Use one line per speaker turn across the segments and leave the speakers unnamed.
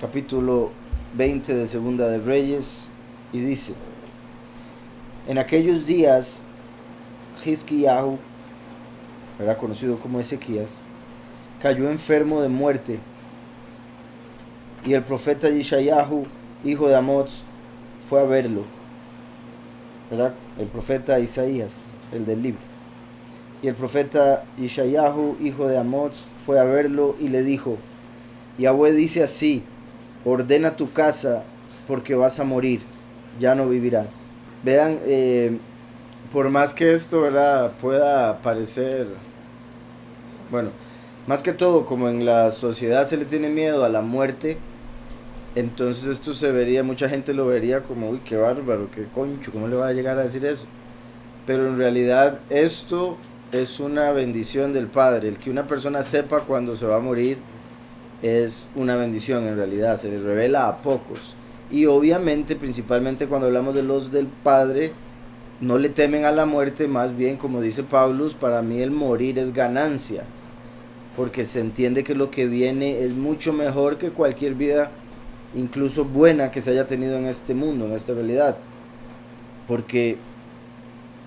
capítulo 20 de Segunda de Reyes, y dice: en aquellos días, Hizkiyahu, era conocido como Ezequías, cayó enfermo de muerte, y el profeta Yeshayahu, hijo de Amoz, fue a verlo. ¿Verdad? El profeta Isaías, el del libro. Y el profeta Yeshayahu, hijo de Amoz, fue a verlo y le dijo: Yahweh dice así: ordena tu casa, porque vas a morir, ya no vivirás. Vean, por más que esto, ¿verdad?, pueda parecer, bueno, más que todo, como en la sociedad se le tiene miedo a la muerte, entonces esto se vería, mucha gente lo vería como: uy, qué bárbaro, qué concho, ¿cómo le va a llegar a decir eso? Pero en realidad esto es una bendición del Padre. El que una persona sepa cuando se va a morir es una bendición, en realidad se le revela a pocos. Y obviamente, principalmente cuando hablamos de los del Padre, no le temen a la muerte, más bien, como dice Paulus, para mí el morir es ganancia, porque se entiende que lo que viene es mucho mejor que cualquier vida, incluso buena, que se haya tenido en este mundo, en esta realidad. Porque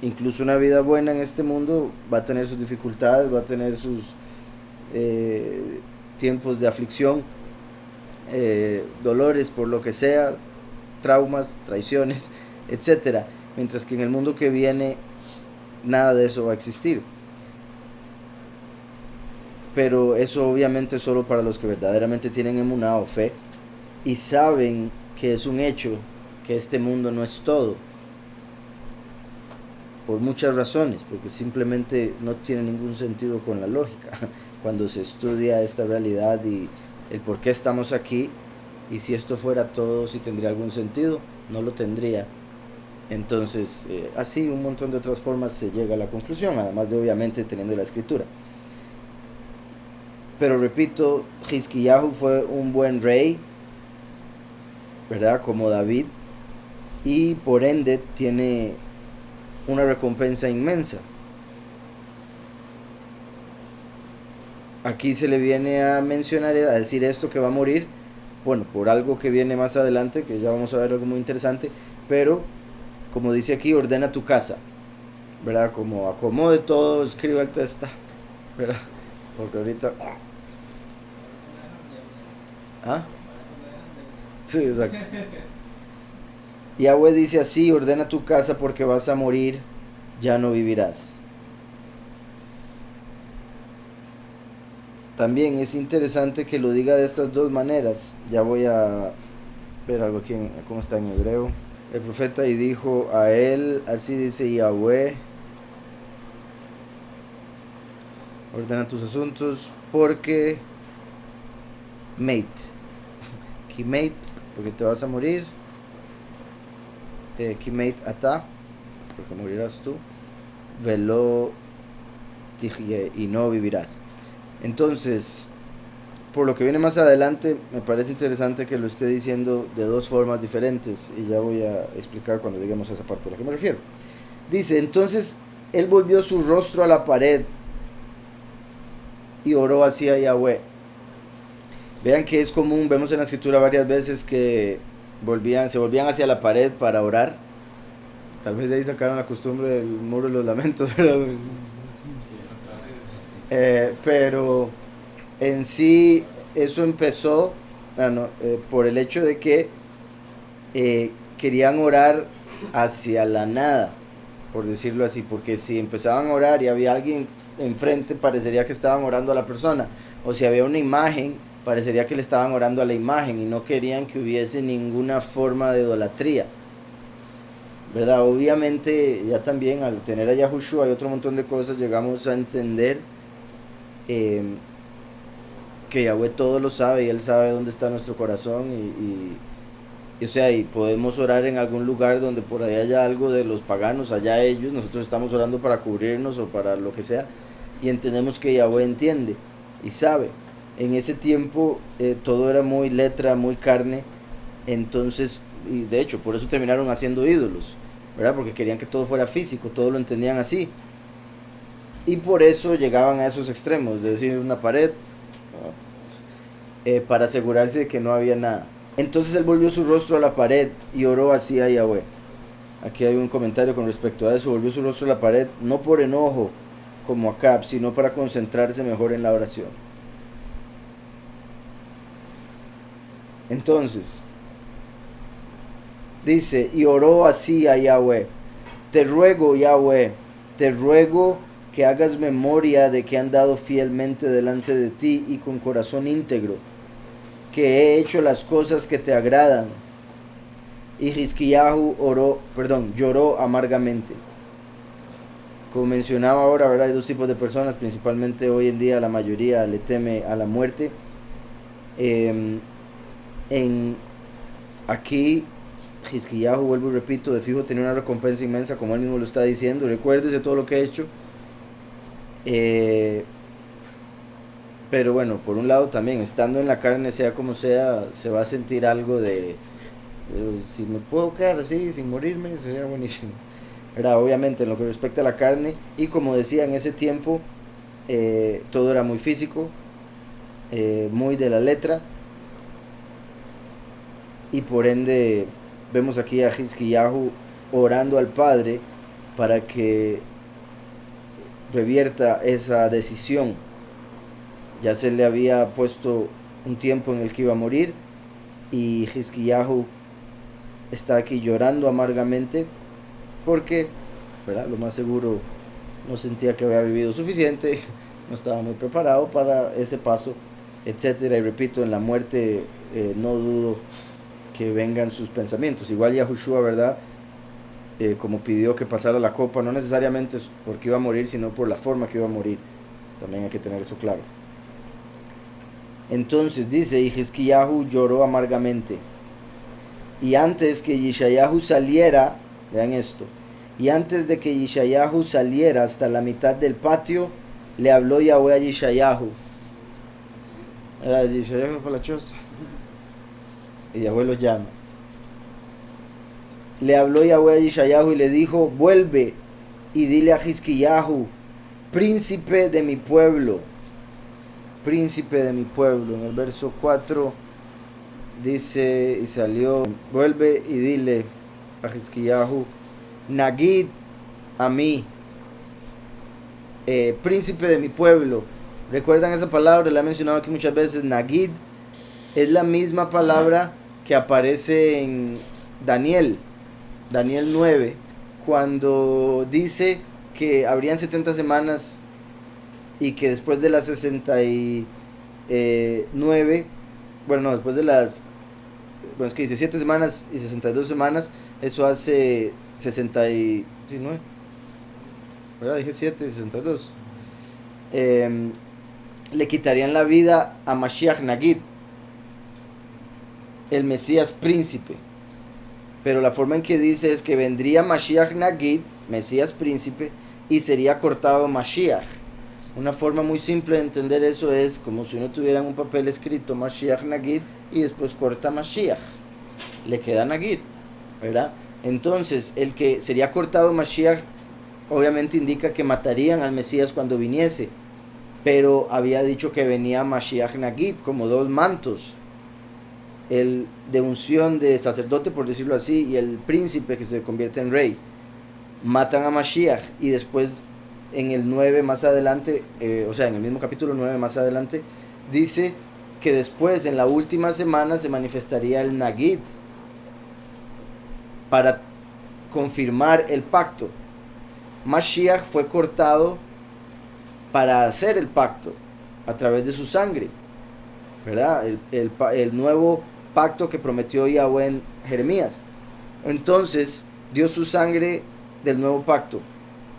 incluso una vida buena en este mundo va a tener sus dificultades, va a tener sus tiempos de aflicción, dolores por lo que sea, traumas, traiciones, etcétera. Mientras que en el mundo que viene nada de eso va a existir. Pero eso obviamente es solo para los que verdaderamente tienen emuná o fe y saben que es un hecho que este mundo no es todo, por muchas razones, porque simplemente no tiene ningún sentido con la lógica cuando se estudia esta realidad y el por qué estamos aquí. Y si esto fuera todo, si tendría algún sentido, no lo tendría. Entonces, así un montón de otras formas se llega a la conclusión, además de obviamente teniendo la escritura. Pero repito, Hizkiyahu fue un buen rey, ¿verdad?, como David, y por ende tiene una recompensa inmensa. Aquí se le viene a mencionar, a decir esto, que va a morir, bueno, por algo que viene más adelante, que ya vamos a ver algo muy interesante, pero como dice aquí, ordena tu casa, ¿verdad? Como acomode todo, escriba el texto, ¿verdad? Porque ahorita... ¿Ah? Sí, exacto. Yahweh dice así: ordena tu casa porque vas a morir, ya no vivirás. También es interesante que lo diga de estas dos maneras. Ya voy a ver algo aquí, cómo está en hebreo. El profeta y dijo a él, así dice Yahweh: ordena tus asuntos porque mate, kimate, porque te vas a morir, kimate ata, porque morirás tú, velo tijye, y no vivirás. Entonces, por lo que viene más adelante, me parece interesante que lo esté diciendo de dos formas diferentes, y ya voy a explicar cuando lleguemos a esa parte a la que me refiero. Dice: entonces él volvió su rostro a la pared y oró así a Yahweh. Vean que es común, vemos en la escritura varias veces que se volvían hacia la pared para orar. Tal vez de ahí sacaron la costumbre del muro de los lamentos, ¿verdad? Pero en sí eso empezó por el hecho de que querían orar hacia la nada, por decirlo así, porque si empezaban a orar y había alguien enfrente, parecería que estaban orando a la persona, o si había una imagen, parecería que le estaban orando a la imagen, y no querían que hubiese ninguna forma de idolatría, ¿verdad? Obviamente ya también al tener a Yahushua y otro montón de cosas, llegamos a entender que Yahweh todo lo sabe y Él sabe dónde está nuestro corazón, y o sea, y podemos orar en algún lugar donde por ahí haya algo de los paganos, allá ellos, nosotros estamos orando para cubrirnos o para lo que sea, y entendemos que Yahweh entiende y sabe. En ese tiempo todo era muy letra, muy carne, entonces, y de hecho por eso terminaron haciendo ídolos, ¿verdad? Porque querían que todo fuera físico, todo lo entendían así, y por eso llegaban a esos extremos de decir una pared. para asegurarse de que no había nada. Entonces él volvió su rostro a la pared y oró así a Yahweh. Aquí hay un comentario con respecto a eso. Volvió su rostro a la pared, no por enojo como Acab, sino para concentrarse mejor en la oración. Entonces, dice, y oró así a Yahweh: te ruego, Yahweh, te ruego que hagas memoria de que he andado fielmente delante de ti y con corazón íntegro, que he hecho las cosas que te agradan. Y Hizkiyahu lloró amargamente. Como mencionaba ahora, ¿verdad? Hay dos tipos de personas, principalmente hoy en día la mayoría le teme a la muerte. Aquí Hizkiyahu, vuelvo y repito, de fijo tenía una recompensa inmensa, como él mismo lo está diciendo. Recuérdese todo lo que he hecho. Pero bueno, por un lado también, estando en la carne, sea como sea, se va a sentir algo de, si me puedo quedar así, sin morirme, sería buenísimo. Era obviamente en lo que respecta a la carne, y como decía, en ese tiempo todo era muy físico, muy de la letra, y por ende vemos aquí a Hizkiyahu orando al Padre para que revierta esa decisión. Ya se le había puesto un tiempo en el que iba a morir, y Hizkiyahu está aquí llorando amargamente porque, ¿verdad?, lo más seguro no sentía que había vivido suficiente, no estaba muy preparado para ese paso, etcétera. Y repito, en la muerte no dudo que vengan sus pensamientos. Igual Yahushua, ¿verdad?, como pidió que pasara la copa, no necesariamente porque iba a morir, sino por la forma que iba a morir. También hay que tener eso claro. Entonces dice, y Hizkiyahu lloró amargamente. Y antes que Yeshayahu saliera, vean esto, y antes de que Yeshayahu saliera hasta la mitad del patio, le habló Yahweh a Yeshayahu. Era Yeshayahu por la choza. Y Yahweh lo llama. Le habló Yahweh a Yeshayahu y le dijo: vuelve y dile a Hizkiyahu, príncipe de mi pueblo. Príncipe de mi pueblo. En el verso 4 dice, y salió, vuelve y dile a Hizkiyahu, Nagid a mí, príncipe de mi pueblo. ¿Recuerdan esa palabra? La he mencionado aquí muchas veces. Nagid es la misma palabra que aparece en Daniel 9, cuando dice que habrían 70 semanas y que después de las 69, después de las, es que dice 7 semanas y 62 semanas, eso hace 69, ¿verdad? Dije 7 y 62. Le quitarían la vida a Mashiach Nagid, el Mesías príncipe. Pero la forma en que dice es que vendría Mashiach Nagid, Mesías príncipe, y sería cortado Mashiach. Una forma muy simple de entender eso es como si uno tuviera en un papel escrito Mashiach Nagid y después corta Mashiach. Le queda Nagid, ¿verdad? Entonces, el que sería cortado Mashiach obviamente indica que matarían al Mesías cuando viniese. Pero había dicho que venía Mashiach Nagid, como dos mantos. El de unción de sacerdote, por decirlo así, y el príncipe que se convierte en rey. Matan a Mashiach y después en el 9 más adelante, en el mismo capítulo 9 más adelante, dice que después en la última semana se manifestaría el Nagid para confirmar el pacto. Mashiach fue cortado para hacer el pacto a través de su sangre, ¿verdad? El nuevo pacto que prometió Yahweh en Jeremías. Entonces dio su sangre del nuevo pacto.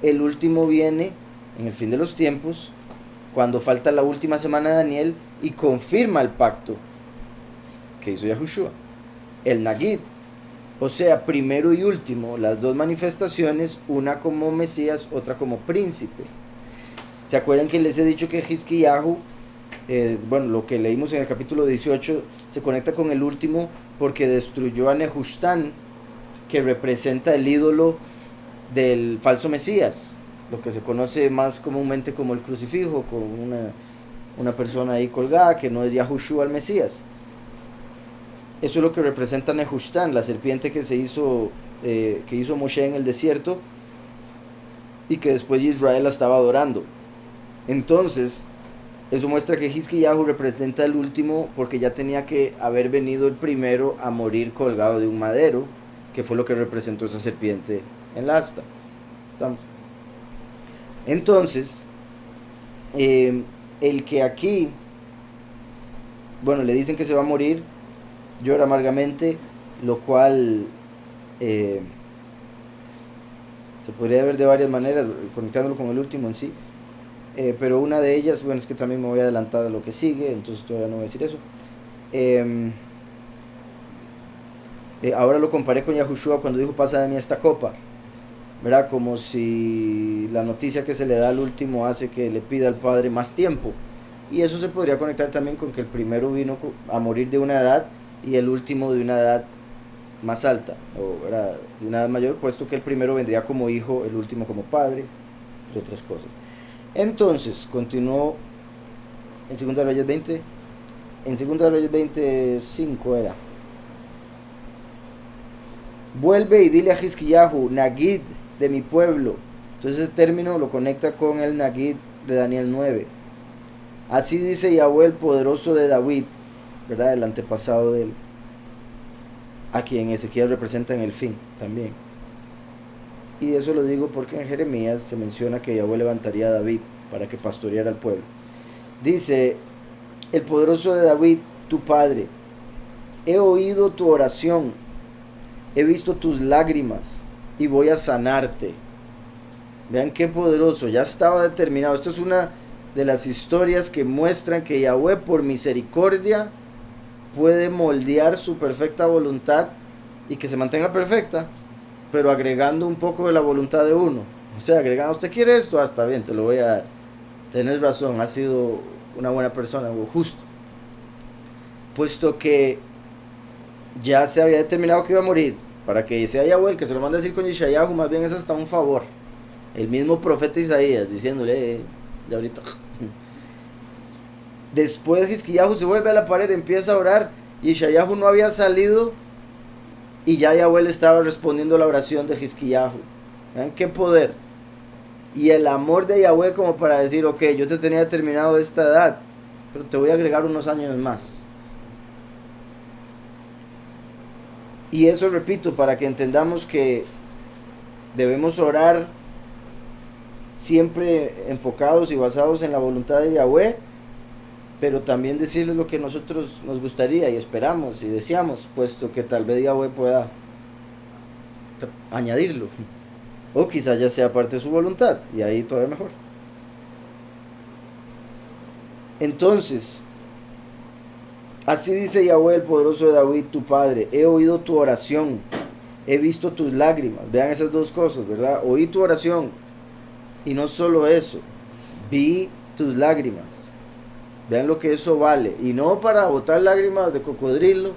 El último viene en el fin de los tiempos, cuando falta la última semana de Daniel, y confirma el pacto que hizo Yahushua, el Nagid. O sea, primero y último, las dos manifestaciones, una como Mesías, otra como príncipe. ¿Se acuerdan que les he dicho que Hizkiyahu, lo que leímos en el capítulo 18, se conecta con el último porque destruyó a Nehushtan, que representa el ídolo del falso Mesías, lo que se conoce más comúnmente como el crucifijo, con una persona ahí colgada que no es Yahushua el Mesías. Eso es lo que representa Nehushtan, la serpiente que hizo Moshe en el desierto y que después Israel la estaba adorando. Entonces, eso muestra que Hizkiyahu representa el último porque ya tenía que haber venido el primero a morir colgado de un madero, que fue lo que representó esa serpiente en la asta. ¿Estamos? Entonces, el que aquí, bueno, le dicen que se va a morir, llora amargamente, lo cual se podría ver de varias maneras, conectándolo con el último en sí. Pero una de ellas, bueno, es que también me voy a adelantar a lo que sigue, entonces todavía no voy a decir eso. Ahora lo comparé con Yahushua cuando dijo, pasa de mí esta copa, ¿verdad? Como si la noticia que se le da al último hace que le pida al Padre más tiempo. Y eso se podría conectar también con que el primero vino a morir de una edad y el último de una edad más alta, o ¿verdad? De una edad mayor, puesto que el primero vendría como hijo, el último como padre, entre otras cosas. Entonces, continuó en 2 Reyes 20, en 2 Reyes 25 era. Vuelve y dile a Hizkiyahu, Nagid de mi pueblo. Entonces el término lo conecta con el Nagid de Daniel 9. Así dice Yahweh, el poderoso de David, ¿verdad? El antepasado de él, a quien Ezequiel representa en el fin también. Y eso lo digo porque en Jeremías se menciona que Yahweh levantaría a David para que pastoreara al pueblo. Dice, el poderoso de David, tu padre, he oído tu oración, he visto tus lágrimas y voy a sanarte. Vean qué poderoso, ya estaba determinado. Esto es una de las historias que muestran que Yahweh por misericordia puede moldear su perfecta voluntad y que se mantenga perfecta, pero agregando un poco de la voluntad de uno. O sea, agregando, usted quiere esto, está bien, te lo voy a dar. Tenés razón, has sido una buena persona, justo. Puesto que ya se había determinado que iba a morir, para que sea Yahweh el que se lo manda a decir con Yeshayahu, más bien es hasta un favor. El mismo profeta Isaías diciéndole, ya ahorita. Después Hizkiyahu se vuelve a la pared, empieza a orar, y Yeshayahu no había salido, y ya Yahweh le estaba respondiendo la oración de Hizkiyahu. Vean qué poder. Y el amor de Yahweh como para decir, ok, yo te tenía determinado esta edad, pero te voy a agregar unos años más. Y eso, repito, para que entendamos que debemos orar siempre enfocados y basados en la voluntad de Yahweh, pero también decirles lo que nosotros nos gustaría y esperamos y deseamos, puesto que tal vez Yahweh pueda añadirlo, o quizás ya sea parte de su voluntad, y ahí todavía mejor. Entonces, así dice Yahweh, el poderoso de David, tu padre, he oído tu oración, he visto tus lágrimas. Vean esas dos cosas, ¿verdad? Oí tu oración, y no solo eso, vi tus lágrimas. Vean lo que eso vale, y no para botar lágrimas de cocodrilo,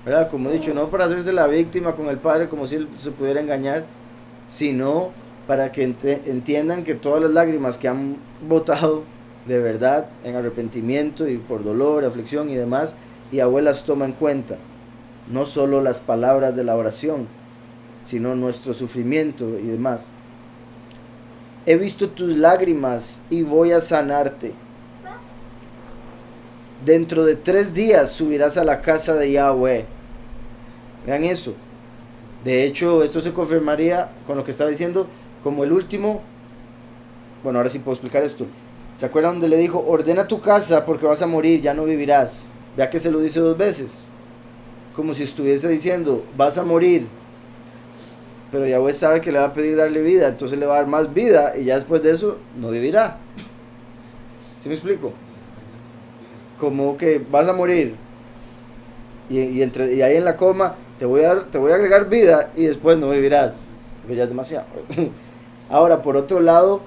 ¿verdad? Como he dicho, no para hacerse la víctima con el Padre como si él se pudiera engañar, sino para que entiendan que todas las lágrimas que han botado de verdad en arrepentimiento y por dolor, aflicción y demás, Yahweh las toma en cuenta, no solo las palabras de la oración, sino nuestro sufrimiento y demás. He visto tus lágrimas y voy a sanarte. Dentro de 3 días subirás a la casa de Yahweh. Vean eso. De hecho, esto se confirmaría con lo que estaba diciendo, como el último. Bueno, ahora sí puedo explicar esto. ¿Se acuerdan donde le dijo, ordena tu casa porque vas a morir, ya no vivirás? Vea que se lo dice 2 veces. Como si estuviese diciendo, vas a morir. Pero Yahweh sabe que le va a pedir darle vida, entonces le va a dar más vida y ya después de eso no vivirá. ¿Sí me explico? Como que vas a morir y ahí en la coma te voy a agregar vida y después no vivirás, porque ya es demasiado. Ahora, por otro lado,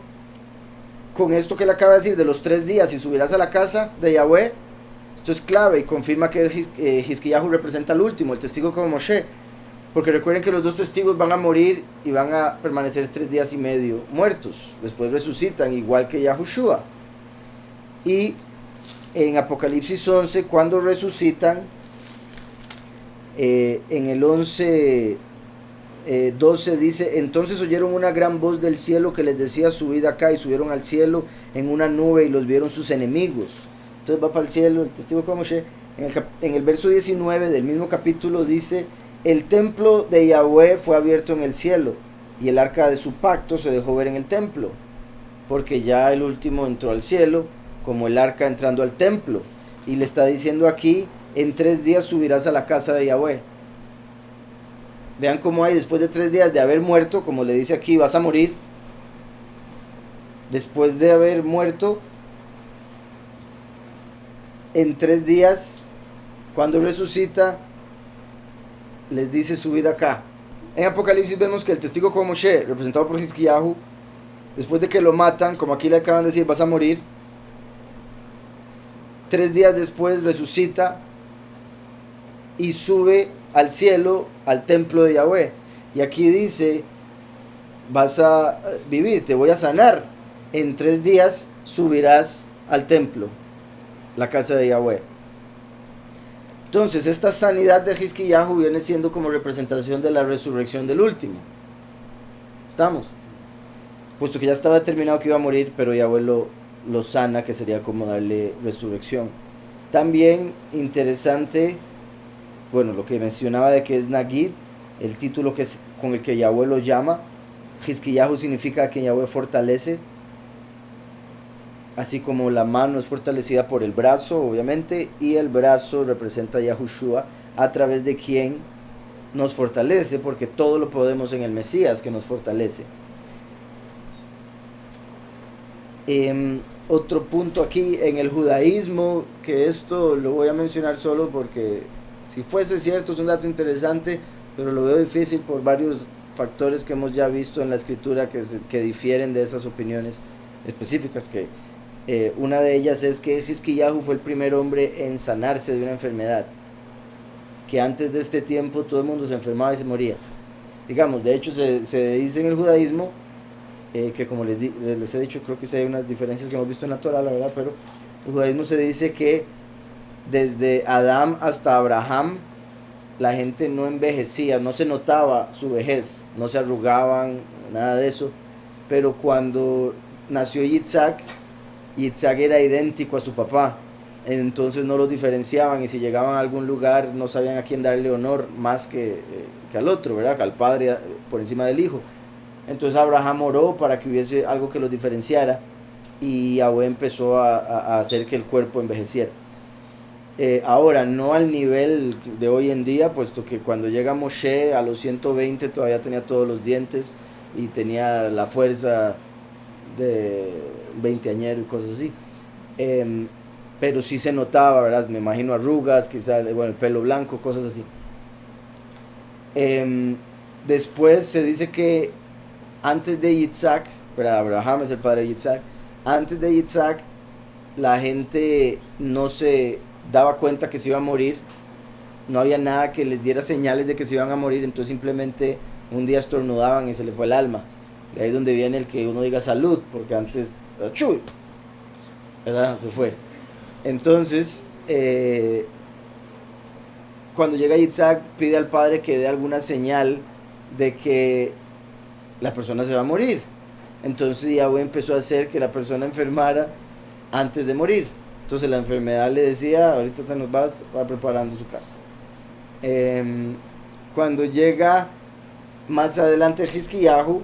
con esto que le acaba de decir de los 3 días y subirás a la casa de Yahweh, esto es clave y confirma que Hizkiyahu representa al último, el testigo como Moshe, porque recuerden que los 2 testigos van a morir y van a permanecer 3 días y medio muertos, después resucitan igual que Yahushua. Y en Apocalipsis 11, cuando resucitan, en el 11, 12 dice: entonces oyeron una gran voz del cielo que les decía: subid acá, y subieron al cielo en una nube y los vieron sus enemigos. Entonces va para el cielo el testigo como Moshe. En el verso 19 del mismo capítulo dice: el templo de Yahweh fue abierto en el cielo, y el arca de su pacto se dejó ver en el templo, porque ya el último entró al cielo, como el arca entrando al templo. Y le está diciendo aquí: en 3 días subirás a la casa de Yahweh. Vean cómo hay, después de 3 días de haber muerto, como le dice aquí, vas a morir. Después de haber muerto, en 3 días, cuando resucita, les dice: subid acá. En Apocalipsis vemos que el testigo como Moshe, representado por Hizkiyahu, después de que lo matan, como aquí le acaban de decir, vas a morir, 3 días después resucita y sube al cielo, al templo de Yahweh. Y aquí dice: vas a vivir, te voy a sanar. En 3 días subirás al templo, la casa de Yahweh. Entonces, esta sanidad de Hizkiyahu viene siendo como representación de la resurrección del último. ¿Estamos? Puesto que ya estaba determinado que iba a morir, pero Yahweh lo sana, que sería como darle resurrección. También interesante, bueno, lo que mencionaba de que es Nagid, el título que es con el que Yahweh lo llama. Hizkiyahu significa que Yahweh fortalece, así como la mano es fortalecida por el brazo, obviamente, y el brazo representa a Yahushua, a través de quien nos fortalece, porque todo lo podemos en el Mesías que nos fortalece. Otro punto aquí en el judaísmo, que esto lo voy a mencionar solo porque si fuese cierto es un dato interesante, pero lo veo difícil por varios factores que hemos ya visto en la escritura que difieren de esas opiniones específicas. Que una de ellas es que Hizkiyahu fue el primer hombre en sanarse de una enfermedad, que antes de este tiempo todo el mundo se enfermaba y se moría. Digamos, de hecho se dice en el judaísmo, que como les he dicho, creo que sí hay unas diferencias que hemos visto en la Torah, la verdad, pero en el judaísmo se dice que desde Adán hasta Abraham la gente no envejecía, no se notaba su vejez, no se arrugaban, nada de eso. Pero cuando nació Yitzhak era idéntico a su papá, entonces no los diferenciaban, y si llegaban a algún lugar no sabían a quién darle honor más que al otro, ¿verdad? Al padre por encima del hijo. Entonces Abraham oró para que hubiese algo que los diferenciara, y Yahweh empezó a hacer que el cuerpo envejeciera. Ahora, no al nivel de hoy en día, puesto que cuando llega Moshe a los 120 todavía tenía todos los dientes y tenía la fuerza de 20añero y cosas así. Pero sí se notaba, ¿verdad? Me imagino arrugas, quizás, bueno, el pelo blanco, cosas así. Después se dice que antes de Yitzhak, ¿verdad? Abraham es el padre de Yitzhak. Antes de Yitzhak, la gente no se daba cuenta que se iba a morir. No había nada que les diera señales de que se iban a morir. Entonces simplemente un día estornudaban y se le fue el alma. De ahí es donde viene el que uno diga salud, porque antes, ¡chuy!, ¿verdad? Se fue. Entonces, cuando llega Yitzhak, pide al padre que dé alguna señal de que la persona se va a morir. Entonces Yahweh empezó a hacer que la persona enfermara antes de morir. Entonces la enfermedad le decía: ahorita te nos vas, va preparando su casa. Cuando llega más adelante Hizkiyahu,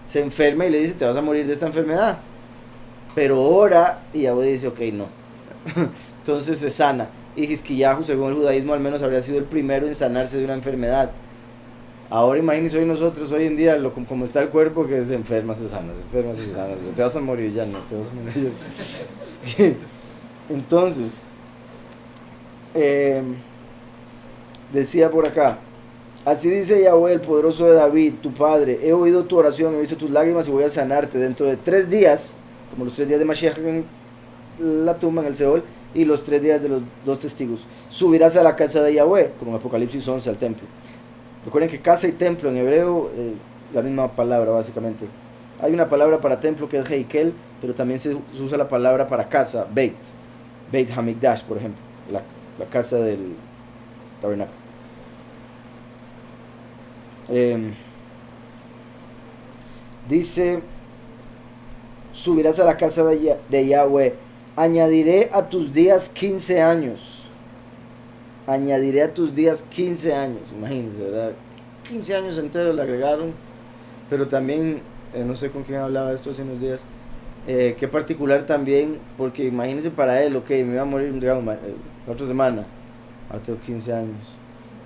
se enferma y le dice: te vas a morir de esta enfermedad. Pero ora, y Yahweh dice: ok, no. Entonces se sana. Y Hizkiyahu, según el judaísmo, al menos habría sido el primero en sanarse de una enfermedad. Ahora imagínense hoy nosotros, hoy en día, como está el cuerpo, que se enferma, se sana, se enferma, se sana. Te vas a morir ya, no, te vas a morir ya. Entonces, decía por acá: así dice Yahweh, el poderoso de David, tu padre: he oído tu oración, he visto tus lágrimas y voy a sanarte. Dentro de 3 días, como los 3 días de Mashiach en la tumba, en el Seol, y los 3 días de los 2 testigos, subirás a la casa de Yahweh, como en Apocalipsis 11, al templo. Recuerden que casa y templo en hebreo es la misma palabra, básicamente. Hay una palabra para templo que es heikel, pero también se usa la palabra para casa, beit. Beit Hamikdash, por ejemplo, la casa del tabernáculo. Dice, subirás a la casa de Yahweh, añadiré a tus días 15 años. Añadiré a tus días 15 años, imagínense, ¿verdad? 15 años enteros le agregaron, pero también, no sé con quién hablaba esto hace unos días, qué particular también, porque imagínense para él, ok, me iba a morir digamos, la otra semana, ahora tengo 15 años,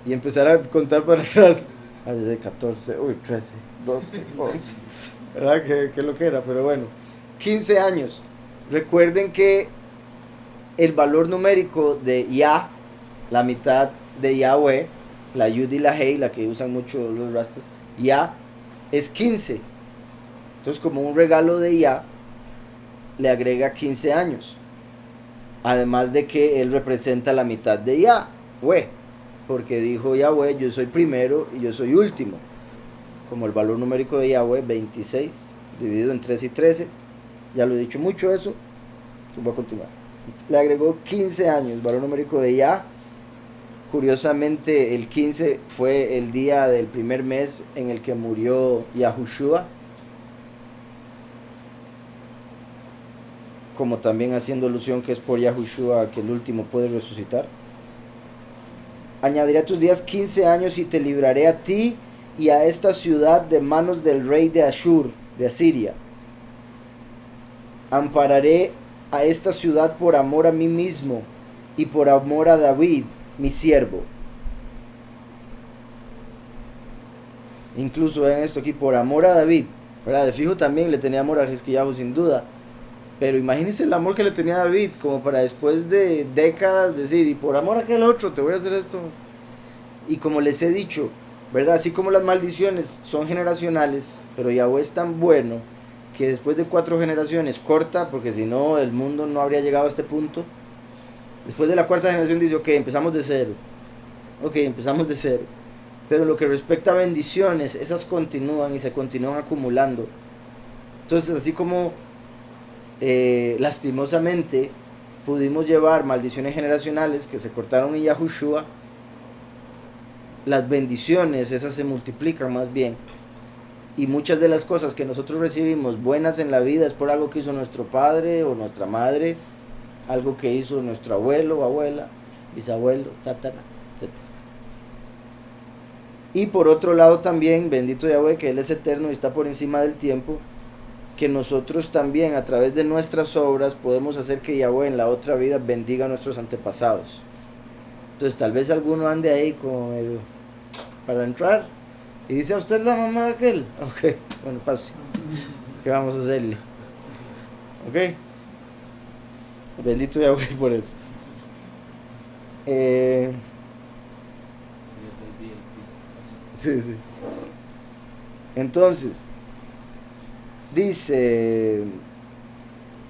y empezar a contar para atrás, desde 14, 13, 12, 11, ¿verdad? Que lo que era, pero bueno, 15 años. Recuerden que el valor numérico de Yah, la mitad de Yahweh, la Yud y la Hei, la que usan mucho los rastas, Yah es 15. Entonces, como un regalo de Yah, le agrega 15 años. Además de que él representa la mitad de Yahweh, porque dijo Yahweh, yo soy primero y yo soy último. Como el valor numérico de Yahweh, 26, dividido en 3 y 13. Ya lo he dicho mucho eso. Voy a continuar. Le agregó 15 años, valor numérico de Yah. Curiosamente, el 15 fue el día del primer mes en el que murió Yahushua, como también haciendo alusión que es por Yahushua que el último puede resucitar. Añadiré a tus días 15 años y te libraré a ti y a esta ciudad de manos del rey de Ashur, de Asiria. Ampararé a esta ciudad por amor a mí mismo y por amor a David, mi siervo. Incluso vean esto aquí, por amor a David, ¿verdad? De fijo también le tenía amor a Hizkiyahu sin duda, pero imagínense el amor que le tenía a David, como para después de décadas decir, y por amor a aquel otro te voy a hacer esto. Y como les he dicho, ¿verdad? Así como las maldiciones son generacionales, pero Yahweh es tan bueno que después de 4 generaciones corta, porque si no el mundo no habría llegado a este punto. Después de la 4ª generación dice, ok, empezamos de cero. Ok, empezamos de cero. Pero lo que respecta a bendiciones, esas continúan y se continúan acumulando. Entonces, así como lastimosamente pudimos llevar maldiciones generacionales que se cortaron en Yahushua, las bendiciones, esas se multiplican más bien. Y muchas de las cosas que nosotros recibimos buenas en la vida es por algo que hizo nuestro padre o nuestra madre, algo que hizo nuestro abuelo o abuela, bisabuelo, tatara, etc. Y por otro lado también, bendito Yahweh, que Él es eterno y está por encima del tiempo, que nosotros también a través de nuestras obras podemos hacer que Yahweh en la otra vida bendiga a nuestros antepasados. Entonces tal vez alguno ande ahí como medio para entrar y dice, ¿a usted es la mamá de aquel? Ok, bueno, pase. ¿Qué vamos a hacerle? Ok. Bendito Yahweh por eso. Sí. Entonces, dice,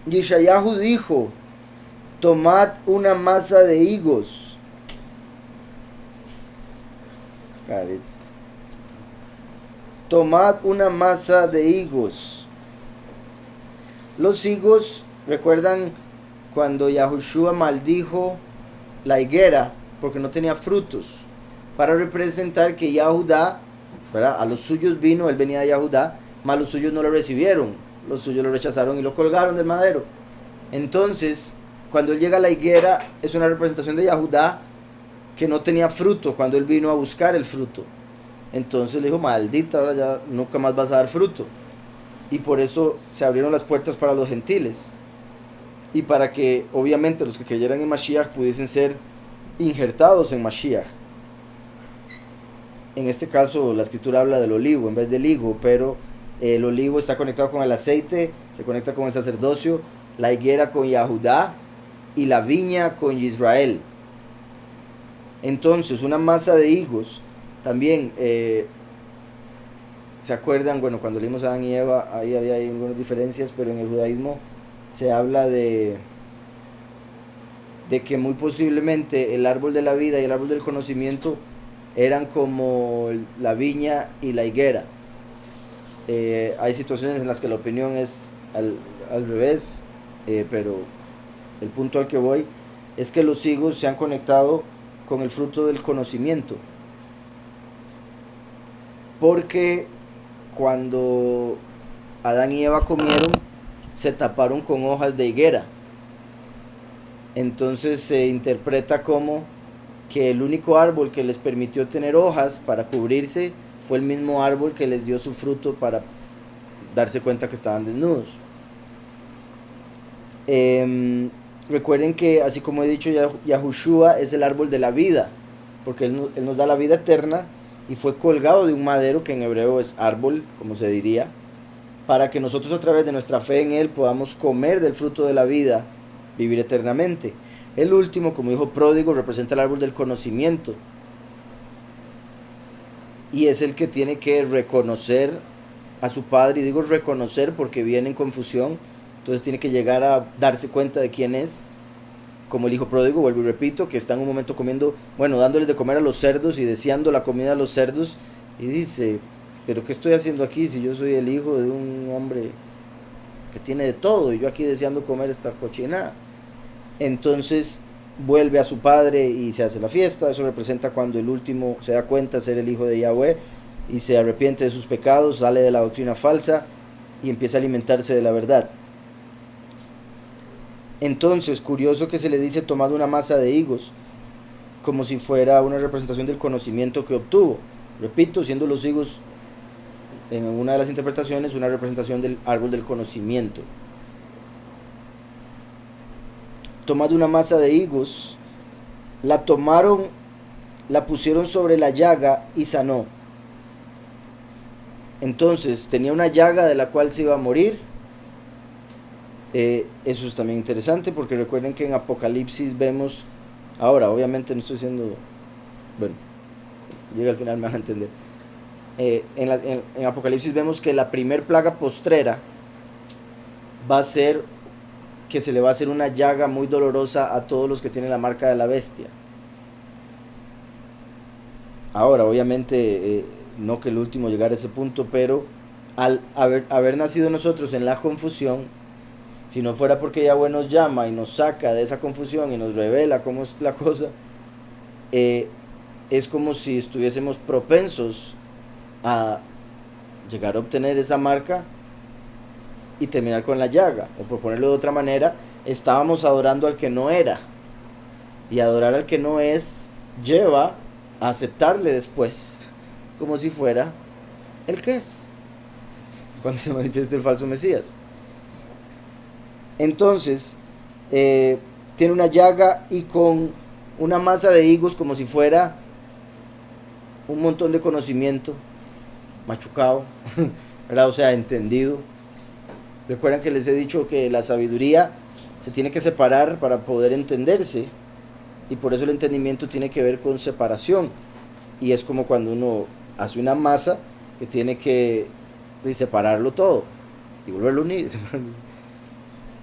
Yeshayahu dijo, tomad una masa de higos. Carita. Tomad una masa de higos. Los higos, ¿recuerdan cuando Yahushua maldijo la higuera porque no tenía frutos? Para representar que Yahudá, ¿verdad? A los suyos vino, él venía de Yahudá, mas los suyos no lo recibieron, los suyos lo rechazaron y lo colgaron del madero. Entonces, cuando él llega a la higuera, es una representación de Yahudá que no tenía fruto cuando él vino a buscar el fruto. Entonces le dijo, maldita, ahora ya nunca más vas a dar fruto. Y por eso se abrieron las puertas para los gentiles. Y para que, obviamente, los que creyeran en Mashiach pudiesen ser injertados en Mashiach. En este caso, la escritura habla del olivo en vez del higo, pero el olivo está conectado con el aceite, se conecta con el sacerdocio, la higuera con Yahudá y la viña con Israel. Entonces, una masa de higos, también, ¿se acuerdan? Bueno, cuando leímos a Adán y Eva, ahí había algunas diferencias, pero en el judaísmo se habla de que muy posiblemente el árbol de la vida y el árbol del conocimiento eran como la viña y la higuera. Hay situaciones en las que la opinión es al revés, pero el punto al que voy es que los higos se han conectado con el fruto del conocimiento. Porque cuando Adán y Eva comieron, se taparon con hojas de higuera. Entonces se interpreta como que el único árbol que les permitió tener hojas para cubrirse fue el mismo árbol que les dio su fruto para darse cuenta que estaban desnudos. Recuerden que, así como he dicho, Yahushua es el árbol de la vida, porque él nos da la vida eterna, y fue colgado de un madero, que en hebreo es árbol, como se diría, para que nosotros, a través de nuestra fe en él, podamos comer del fruto de la vida, vivir eternamente. El último, como hijo pródigo, representa el árbol del conocimiento, y es el que tiene que reconocer a su padre, y digo reconocer porque viene en confusión. Entonces tiene que llegar a darse cuenta de quién es, como el hijo pródigo, vuelvo y repito, que está en un momento comiendo, bueno, dándoles de comer a los cerdos y deseando la comida a los cerdos, y dice, pero ¿qué estoy haciendo aquí si yo soy el hijo de un hombre que tiene de todo y yo aquí deseando comer esta cochinada? Entonces vuelve a su padre y se hace la fiesta. Eso representa cuando el último se da cuenta de ser el hijo de Yahweh y se arrepiente de sus pecados, sale de la doctrina falsa y empieza a alimentarse de la verdad. Entonces, curioso que se le dice tomado una masa de higos, como si fuera una representación del conocimiento que obtuvo. Repito, siendo los higos, en una de las interpretaciones, una representación del árbol del conocimiento. Tomado una masa de higos, la tomaron, la pusieron sobre la llaga y sanó. Entonces, tenía una llaga de la cual se iba a morir. Eso es también interesante, porque recuerden que en Apocalipsis vemos, ahora obviamente no estoy diciendo, bueno, llega al final me van a entender. En Apocalipsis vemos que la primer plaga postrera va a ser que se le va a hacer una llaga muy dolorosa a todos los que tienen la marca de la bestia. Ahora obviamente no que el último llegara a ese punto, pero al haber nacido nosotros en la confusión, si no fuera porque Yahweh nos llama y nos saca de esa confusión y nos revela cómo es la cosa, es como si estuviésemos propensos a llegar a obtener esa marca y terminar con la llaga. O por ponerlo de otra manera, estábamos adorando al que no era. Y adorar al que no es lleva a aceptarle después como si fuera el que es, cuando se manifieste el falso Mesías. Entonces, tiene una llaga y con una masa de higos, como si fuera un montón de conocimiento machucado, ¿verdad? O sea, entendido. Recuerdan que les he dicho que la sabiduría se tiene que separar para poder entenderse, y por eso el entendimiento tiene que ver con separación, y es como cuando uno hace una masa que tiene que separarlo todo y volverlo a unir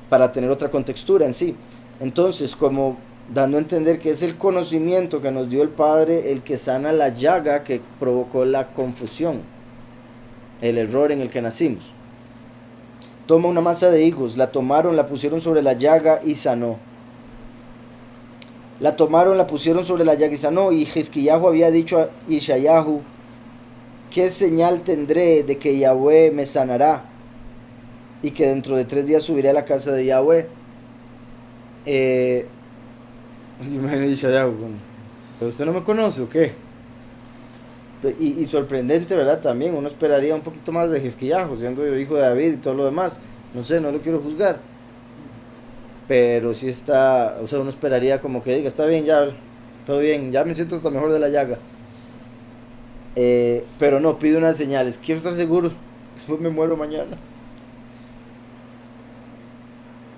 para tener otra contextura en sí. Entonces, como dando a entender que es el conocimiento que nos dio el Padre el que sana la llaga que provocó la confusión, el error en el que nacimos. Toma una masa de higos, la tomaron, la pusieron sobre la llaga y sanó. La tomaron, la pusieron sobre la llaga y sanó. Y Hizquiyahu había dicho a Ishayahu, ¿qué señal tendré de que Yahweh me sanará y que dentro de 3 días subiré a la casa de Yahweh? ¿Pero usted no me conoce o qué? Y sorprendente, ¿verdad? También uno esperaría un poquito más de Hizquiyahu, siendo yo hijo de David y todo lo demás. No sé, no lo quiero juzgar, pero sí está, o sea, uno esperaría como que diga, está bien, ya, todo bien, ya me siento hasta mejor de la llaga. Pero no, pide unas señales. Quiero estar seguro, después me muero mañana.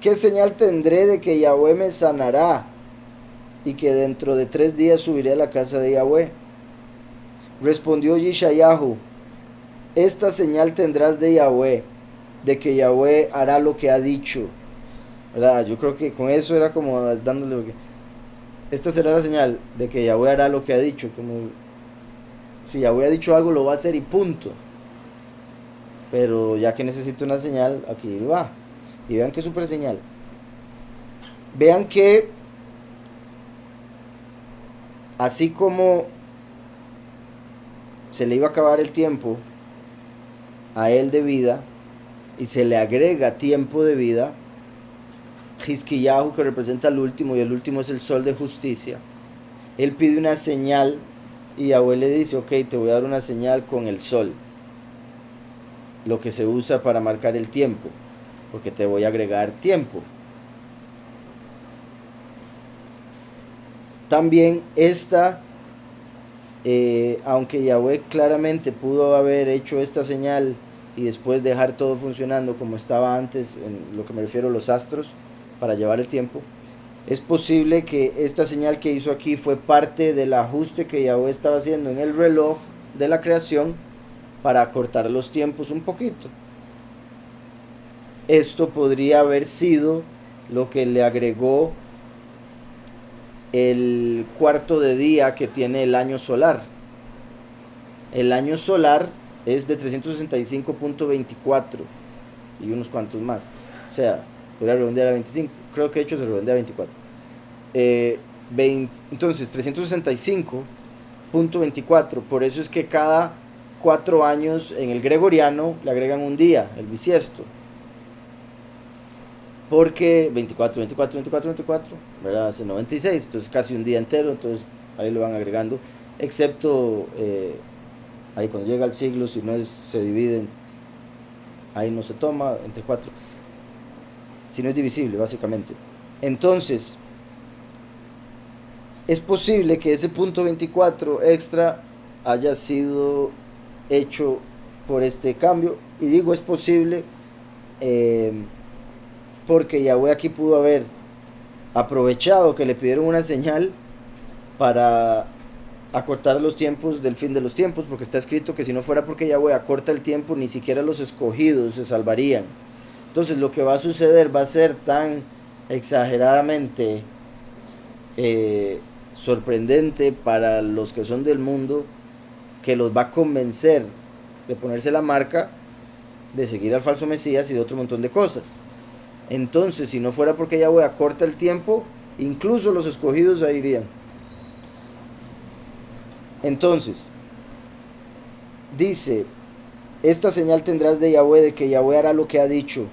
¿Qué señal tendré de que Yahweh me sanará y que dentro de 3 días subiré a la casa de Yahweh? Respondió Yishayahu, esta señal tendrás de Yahweh, de que Yahweh hará lo que ha dicho. ¿Verdad? Yo creo que con eso era como dándole, esta será la señal de que Yahweh hará lo que ha dicho, como si Yahweh ha dicho algo lo va a hacer y punto. Pero ya que necesito una señal, aquí va. Y vean qué super señal. Vean que así como se le iba a acabar el tiempo a él de vida y se le agrega tiempo de vida, Hizkiyahu, que representa al último, y el último es el sol de justicia, él pide una señal y Yahweh le dice, ok, te voy a dar una señal con el sol, lo que se usa para marcar el tiempo, porque te voy a agregar tiempo. También esta, aunque Yahweh claramente pudo haber hecho esta señal y después dejar todo funcionando como estaba antes, en lo que me refiero a los astros, para llevar el tiempo, es posible que esta señal que hizo aquí fue parte del ajuste que Yahweh estaba haciendo en el reloj de la creación para acortar los tiempos un poquito. Esto podría haber sido lo que le agregó el cuarto de día que tiene el año solar. El año solar es de 365.24 y unos cuantos más. O sea, podría redondear a 25. Creo que de hecho se redondea a 24. Entonces, 365.24. Por eso es que cada 4 años en el gregoriano le agregan un día, el bisiesto. Porque 24, 24, 24, 24, ¿verdad? Hace 96, entonces casi un día entero, entonces ahí lo van agregando, excepto ahí cuando llega el siglo, si no es, se dividen, ahí no se toma, entre 4, si no es divisible, básicamente. Entonces, es posible que ese punto 24 extra haya sido hecho por este cambio, y digo es posible, porque Yahweh aquí pudo haber aprovechado que le pidieron una señal para acortar los tiempos del fin de los tiempos, porque está escrito que si no fuera porque Yahweh acorta el tiempo, ni siquiera los escogidos se salvarían. Entonces lo que va a suceder va a ser tan exageradamente sorprendente para los que son del mundo, que los va a convencer de ponerse la marca, de seguir al falso Mesías y de otro montón de cosas. Entonces, si no fuera porque Yahweh acorta el tiempo, incluso los escogidos ahí irían. Entonces, dice, esta señal tendrás de Yahweh, de que Yahweh hará lo que ha dicho.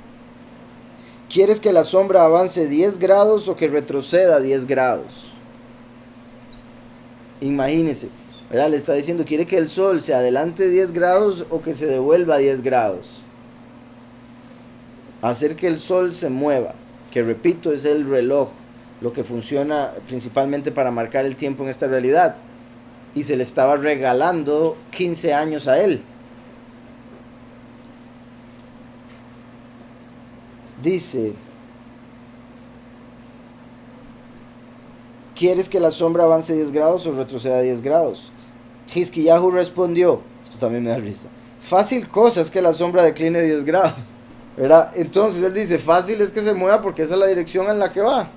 ¿Quieres que la sombra avance 10 grados o que retroceda 10 grados? Imagínese, ¿verdad? Le está diciendo, ¿quiere que el sol se adelante 10 grados o que se devuelva 10 grados? Hacer que el sol se mueva, que repito es el reloj, lo que funciona principalmente para marcar el tiempo en esta realidad, y se le estaba regalando 15 años a él. Dice, ¿quieres que la sombra avance 10 grados o retroceda 10 grados? Hizkiyahu respondió, esto también me da risa, fácil cosa es que la sombra decline 10 grados. ¿Verdad? Entonces él dice, fácil es que se mueva porque esa es la dirección en la que va.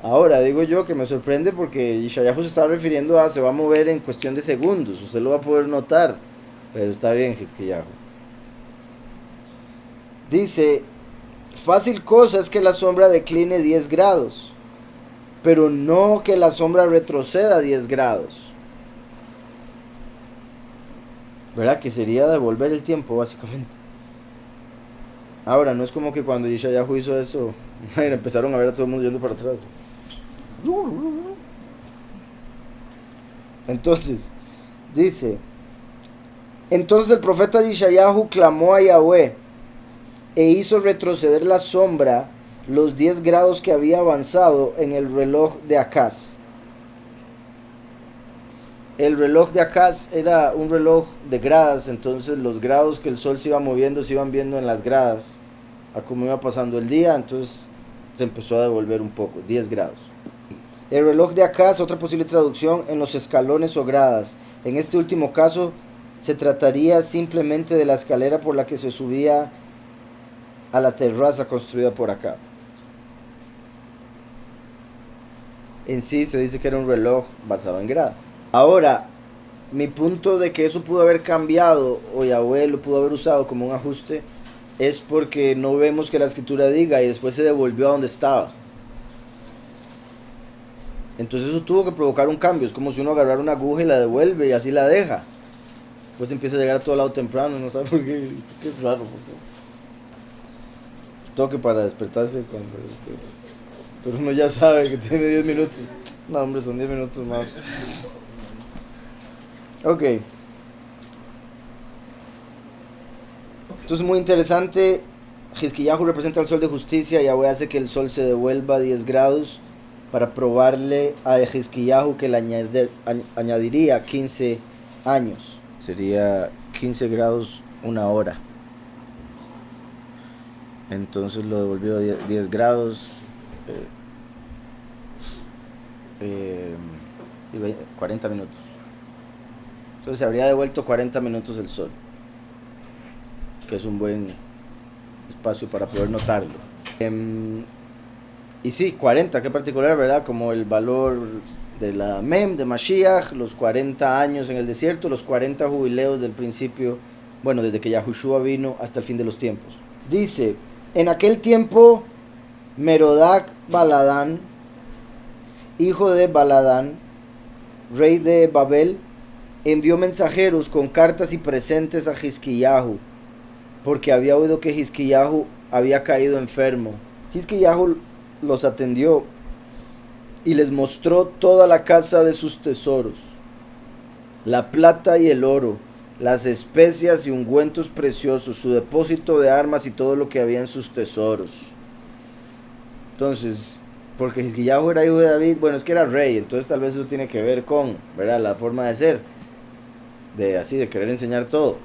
Ahora digo yo que me sorprende porque Yeshayahu se está refiriendo a se va a mover en cuestión de segundos, usted lo va a poder notar, pero está bien, Hizkiyahu. Dice, fácil cosa es que la sombra decline 10 grados, pero no que la sombra retroceda 10 grados. ¿Verdad? Que sería devolver el tiempo, básicamente. Ahora, no es como que cuando Yeshayahu hizo eso, empezaron a ver a todo el mundo yendo para atrás. Entonces, dice, entonces el profeta Yeshayahu clamó a Yahweh e hizo retroceder la sombra los 10 grados que había avanzado en el reloj de Acaz. El reloj de Acaz era un reloj de gradas, entonces los grados que el sol se iba moviendo se iban viendo en las gradas, a cómo iba pasando el día, entonces se empezó a devolver un poco, 10 grados. El reloj de Acaz, otra posible traducción, en los escalones o gradas. En este último caso, se trataría simplemente de la escalera por la que se subía a la terraza construida por acá. En sí se dice que era un reloj basado en gradas. Ahora, mi punto de que eso pudo haber cambiado o Yahweh lo pudo haber usado como un ajuste es porque no vemos que la escritura diga y después se devolvió a donde estaba. Entonces eso tuvo que provocar un cambio. Es como si uno agarrara una aguja y la devuelve y así la deja. Pues empieza a llegar a todo lado temprano, no sabe por qué. Qué raro. Toque para despertarse cuando es eso. Pero uno ya sabe que tiene 10 minutos. No, hombre, son 10 minutos más. Ok. Entonces muy interesante. Hizkiyahu representa al sol de justicia. Yahweh hace que el sol se devuelva a 10 grados para probarle a Hizkiyahu que le añadiría 15 años. Sería 15 grados una hora. Entonces lo devolvió a 10 grados. 40 minutos. Entonces se habría devuelto 40 minutos el sol, que es un buen espacio para poder notarlo. Y sí, 40, qué particular, ¿verdad? Como el valor de la Mem, de Mashiach, los 40 años en el desierto, los 40 jubileos del principio, bueno, desde que Yahushua vino hasta el fin de los tiempos. Dice, en aquel tiempo, Merodach Baladán, hijo de Baladán, rey de Babel, envió mensajeros con cartas y presentes a Hizkiyahu, porque había oído que Hizkiyahu había caído enfermo. Hizkiyahu los atendió y les mostró toda la casa de sus tesoros, la plata y el oro, las especias y ungüentos preciosos, su depósito de armas y todo lo que había en sus tesoros. Entonces, porque Hizkiyahu era hijo de David, bueno, es que era rey, entonces tal vez eso tiene que ver con, ¿verdad?, la forma de ser, de querer enseñar todo.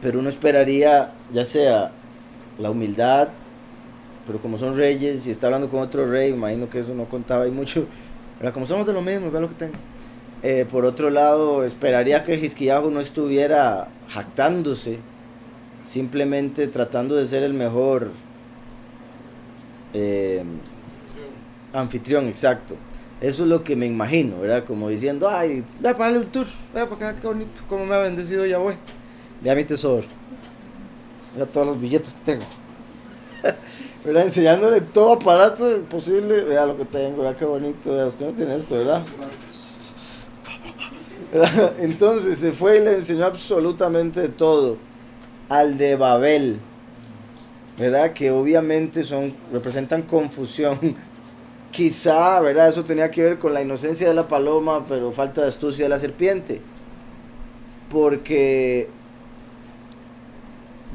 Pero uno esperaría, ya sea la humildad, pero como son reyes y está hablando con otro rey, imagino que eso no contaba ahí mucho, ¿verdad? Como somos de lo mismo, vea lo que tengo. Por otro lado, esperaría que Hizkiyahu no estuviera jactándose, simplemente tratando de ser el mejor anfitrión, exacto. Eso es lo que me imagino, ¿verdad? Como diciendo, ay, voy a pagarle un tour, vea para acá, qué bonito, cómo me ha bendecido Yahweh. Vea mi tesoro, vea todos los billetes que tengo. ¿Verdad? Enseñándole todo aparato posible, vea lo que tengo, vea qué bonito, vea, usted no tiene esto, ¿verdad? ¿Verdad? Entonces se fue y le enseñó absolutamente todo al de Babel, ¿verdad? Que obviamente representan confusión. Quizá, ¿verdad? Eso tenía que ver con la inocencia de la paloma, pero falta de astucia de la serpiente. Porque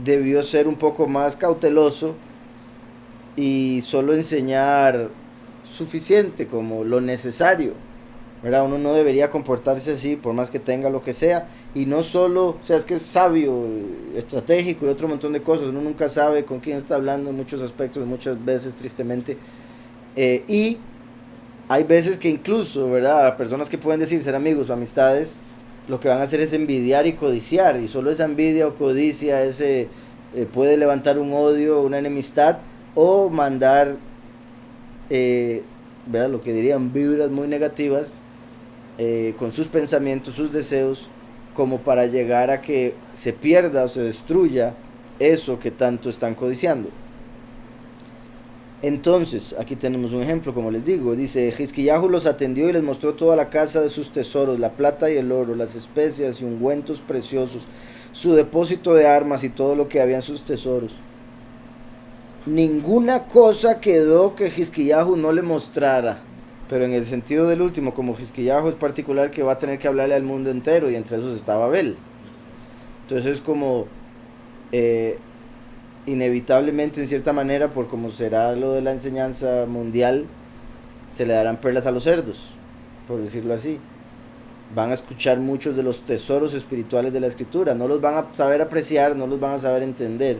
debió ser un poco más cauteloso y solo enseñar suficiente, como lo necesario, ¿verdad? Uno no debería comportarse así, por más que tenga lo que sea. Y no solo, o sea, es que es sabio, estratégico y otro montón de cosas. Uno nunca sabe con quién está hablando en muchos aspectos, muchas veces, tristemente. Y hay veces que incluso, ¿verdad?, personas que pueden decir ser amigos o amistades, lo que van a hacer es envidiar y codiciar. Y solo esa envidia o codicia puede levantar un odio, una enemistad, o mandar, ¿verdad?, lo que dirían vibras muy negativas, con sus pensamientos, sus deseos, como para llegar a que se pierda o se destruya eso que tanto están codiciando. Entonces, aquí tenemos un ejemplo, como les digo, dice, Hizkiyahu los atendió y les mostró toda la casa de sus tesoros, la plata y el oro, las especias y ungüentos preciosos, su depósito de armas y todo lo que había en sus tesoros. Ninguna cosa quedó que Hizkiyahu no le mostrara. Pero en el sentido del último, como Hizkiyahu es particular, que va a tener que hablarle al mundo entero, y entre esos está Babel. Entonces es como inevitablemente, en cierta manera, por como será lo de la enseñanza mundial, se le darán perlas a los cerdos, por decirlo así. Van a escuchar muchos de los tesoros espirituales de la escritura, no los van a saber apreciar, no los van a saber entender,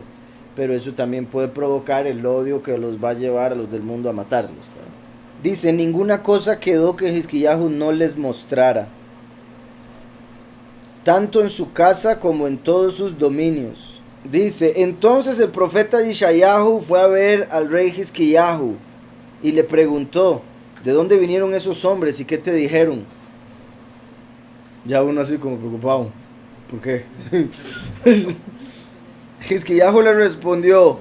pero eso también puede provocar el odio que los va a llevar a los del mundo a matarlos, ¿verdad? Dice, ninguna cosa quedó que Hizkiyahu no les mostrara, tanto en su casa como en todos sus dominios. Dice, entonces el profeta Yeshayahu fue a ver al rey Hizkiyahu y le preguntó, ¿de dónde vinieron esos hombres y qué te dijeron? Ya uno así como preocupado, ¿por qué? Hizkiyahu le respondió,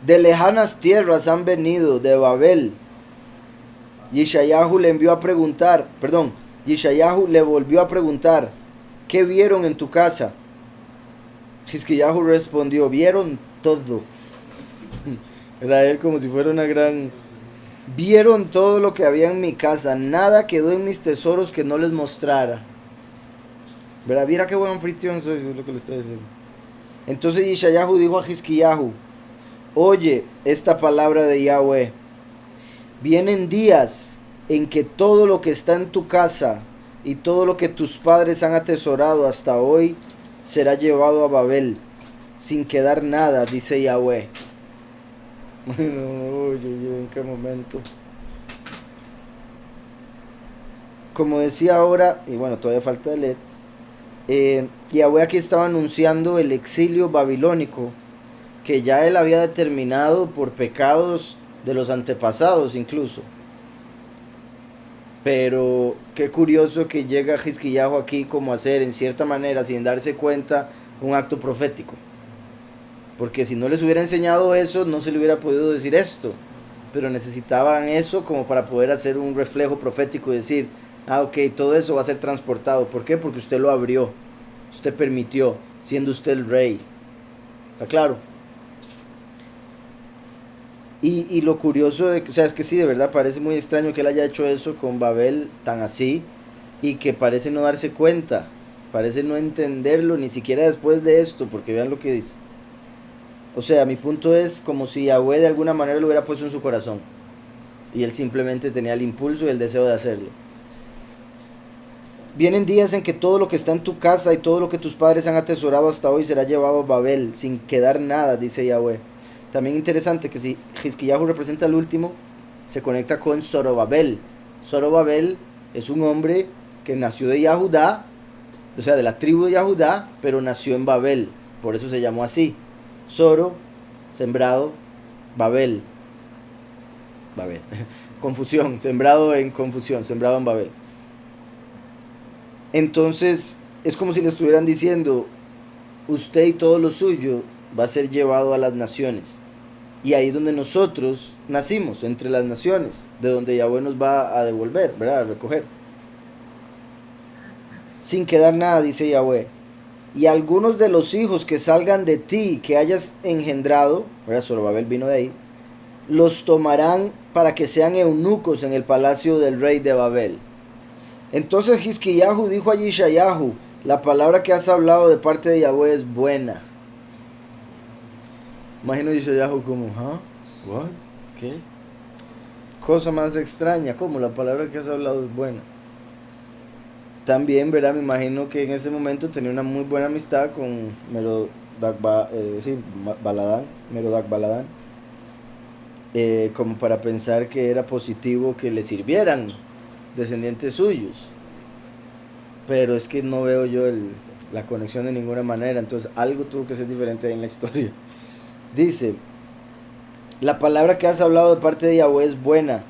de lejanas tierras han venido, de Babel. Yeshayahu le envió a preguntar, perdón, Yeshayahu le volvió a preguntar, ¿qué vieron en tu casa? Hizkiyahu respondió, vieron todo. Era él como si fuera una gran... Vieron todo lo que había en mi casa, nada quedó en mis tesoros que no les mostrara. ¿Verdad? Mira qué buen anfitrión soy, eso es lo que le está diciendo. Entonces Yeshayahu dijo a Hizkiyahu, oye esta palabra de Yahweh, vienen días en que todo lo que está en tu casa y todo lo que tus padres han atesorado hasta hoy será llevado a Babel, sin quedar nada, dice Yahweh. Bueno, oye, ¿en qué momento? Como decía ahora, y bueno, todavía falta de leer, Yahweh aquí estaba anunciando el exilio babilónico, que ya él había determinado por pecados de los antepasados incluso. Pero qué curioso que llega Hizkiyahu aquí como a hacer, en cierta manera, sin darse cuenta, un acto profético. Porque si no les hubiera enseñado eso, no se le hubiera podido decir esto. Pero necesitaban eso como para poder hacer un reflejo profético y decir, ah, ok, todo eso va a ser transportado. ¿Por qué? Porque usted lo abrió, usted permitió, siendo usted el rey. ¿Está claro? Y lo curioso, o sea, es que sí, de verdad parece muy extraño que él haya hecho eso con Babel tan así y que parece no darse cuenta, parece no entenderlo ni siquiera después de esto, porque vean lo que dice. O sea, mi punto es como si Yahweh de alguna manera lo hubiera puesto en su corazón y él simplemente tenía el impulso y el deseo de hacerlo. Vienen días en que todo lo que está en tu casa y todo lo que tus padres han atesorado hasta hoy será llevado a Babel, sin quedar nada, dice Yahweh. También interesante que si Hizkiyahu representa al último, se conecta con Zorobabel. Zorobabel es un hombre que nació de Yahudá, o sea, de la tribu de Yahudá, pero nació en Babel. Por eso se llamó así. Zoro, sembrado, Babel. Babel. Confusión, sembrado en confusión, sembrado en Babel. Entonces, es como si le estuvieran diciendo, usted y todo lo suyo va a ser llevado a las naciones. Y ahí es donde nosotros nacimos, entre las naciones, de donde Yahweh nos va a devolver, ¿verdad? A recoger. Sin quedar nada, dice Yahweh. Y algunos de los hijos que salgan de ti, que hayas engendrado, ¿verdad? Zorobabel vino de ahí, los tomarán para que sean eunucos en el palacio del rey de Babel. Entonces Hizkiyahu dijo a Yeshayahu, la palabra que has hablado de parte de Yahweh es buena. Imagino Yeshayahu como, ¿ah? ¿What? ¿Qué? Cosa más extraña, ¿cómo? La palabra que has hablado es buena. También, ¿verdad? Me imagino que en ese momento tenía una muy buena amistad con Merodach Baladán, como para pensar que era positivo que le sirvieran descendientes suyos. Pero es que no veo yo la conexión de ninguna manera, entonces algo tuvo que ser diferente ahí en la historia. Dice, la palabra que has hablado de parte de Yahweh es buena.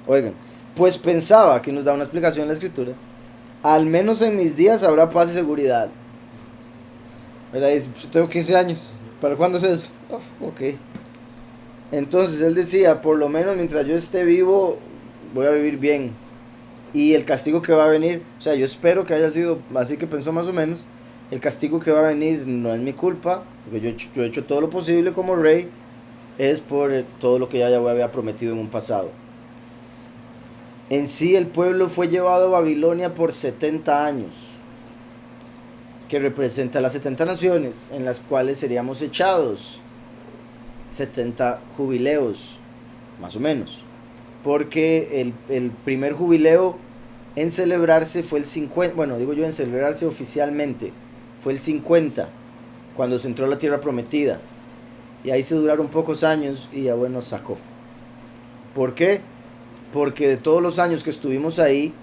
Oigan, pues pensaba, que nos da una explicación en la escritura, al menos en mis días habrá paz y seguridad. ¿Verdad? Dice, yo tengo 15 años, ¿para cuándo es eso? Oh, ok. Entonces él decía, por lo menos mientras yo esté vivo, voy a vivir bien. Y el castigo que va a venir, o sea, yo espero que haya sido así que pensó más o menos. El castigo que va a venir no es mi culpa, porque yo he hecho todo lo posible como rey, es por todo lo que ya Yahweh había prometido en un pasado. En sí el pueblo fue llevado a Babilonia por 70 años, que representa las 70 naciones en las cuales seríamos echados. 70 jubileos, más o menos. Porque el primer jubileo en celebrarse fue el 50, bueno, digo yo en celebrarse oficialmente, fue el 50, cuando se entró a la tierra prometida. Y ahí se duraron pocos años y Yahweh nos sacó. ¿Por qué? Porque de todos los años que estuvimos ahí,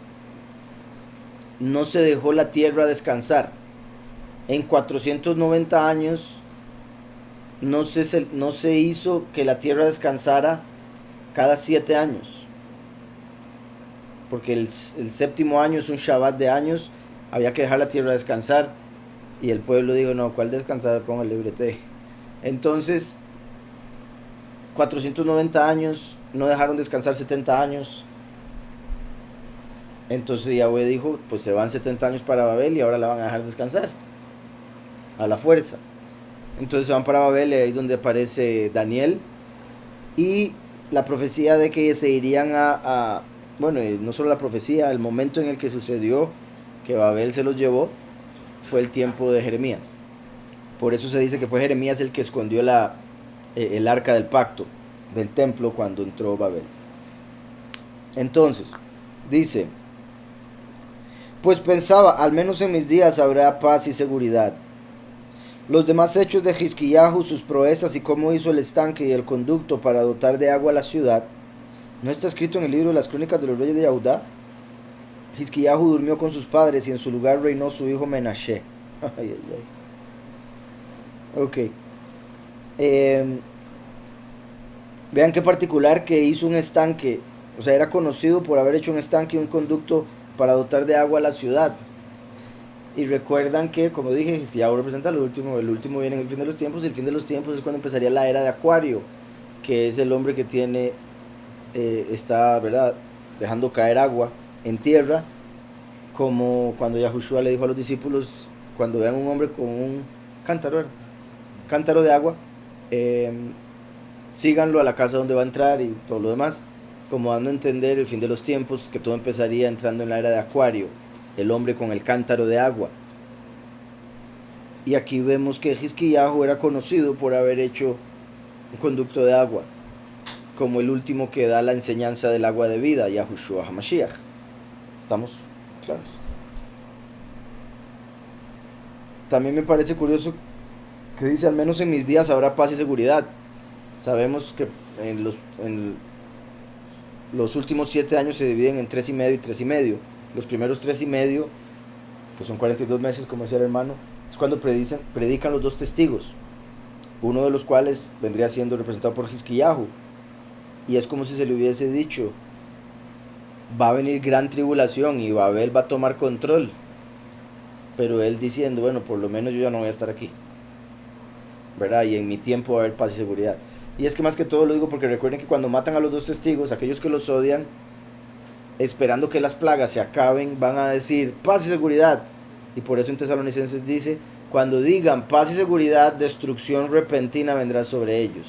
no se dejó la tierra descansar. En 490 años no se hizo que la tierra descansara cada 7 años. Porque el séptimo año es un Shabbat de años, había que dejar la tierra descansar. Y el pueblo dijo, no, ¿cuál descansar? Póngale librete. Entonces, 490 años, no dejaron descansar 70 años. Entonces Yahweh dijo, pues se van 70 años para Babel y ahora la van a dejar descansar, a la fuerza. Entonces se van para Babel y ahí es donde aparece Daniel. Y la profecía de que se irían bueno, no solo la profecía, el momento en el que sucedió que Babel se los llevó, fue el tiempo de Jeremías. Por eso se dice que fue Jeremías el que escondió el arca del pacto del templo cuando entró Babel. Entonces, dice, pues pensaba, al menos en mis días habrá paz y seguridad. Los demás hechos de Hizquiyahu, sus proezas y cómo hizo el estanque y el conducto para dotar de agua a la ciudad, ¿no está escrito en el libro de las crónicas de los reyes de Judá? Hizquiyahu durmió con sus padres y en su lugar reinó su hijo Menashe. Ay, ay, ay. Ok. Vean qué particular que hizo un estanque. O sea, era conocido por haber hecho un estanque y un conducto para dotar de agua a la ciudad. Y recuerdan que, como dije, Hizquiyahu representa el último viene en el fin de los tiempos, y el fin de los tiempos es cuando empezaría la era de Acuario, que es el hombre que está, ¿verdad?, dejando caer agua en tierra, como cuando Yahushua le dijo a los discípulos, cuando vean un hombre con un cántaro de agua, síganlo a la casa donde va a entrar y todo lo demás, como dando a entender el fin de los tiempos, que todo empezaría entrando en la era de Acuario, el hombre con el cántaro de agua. Y aquí vemos que Hizquiyahu era conocido por haber hecho un conducto de agua, como el último que da la enseñanza del agua de vida, Yahushua HaMashiach. ¿Estamos claros? También me parece curioso que dice, al menos en mis días habrá paz y seguridad. Sabemos que en los últimos 7 años se dividen en 3,5 y 3,5. Los primeros 3,5, que son 42 meses, como decía el hermano, es cuando predican los 2 testigos, uno de los cuales vendría siendo representado por Hizquiyahu. Y es como si se le hubiese dicho, va a venir gran tribulación y Babel va a tomar control. Pero él diciendo, bueno, por lo menos yo ya no voy a estar aquí, ¿verdad? Y en mi tiempo va a haber paz y seguridad. Y es que más que todo lo digo porque recuerden que cuando matan a los 2 testigos, aquellos que los odian, esperando que las plagas se acaben, van a decir paz y seguridad. Y por eso en Tesalonicenses dice, cuando digan paz y seguridad, destrucción repentina vendrá sobre ellos.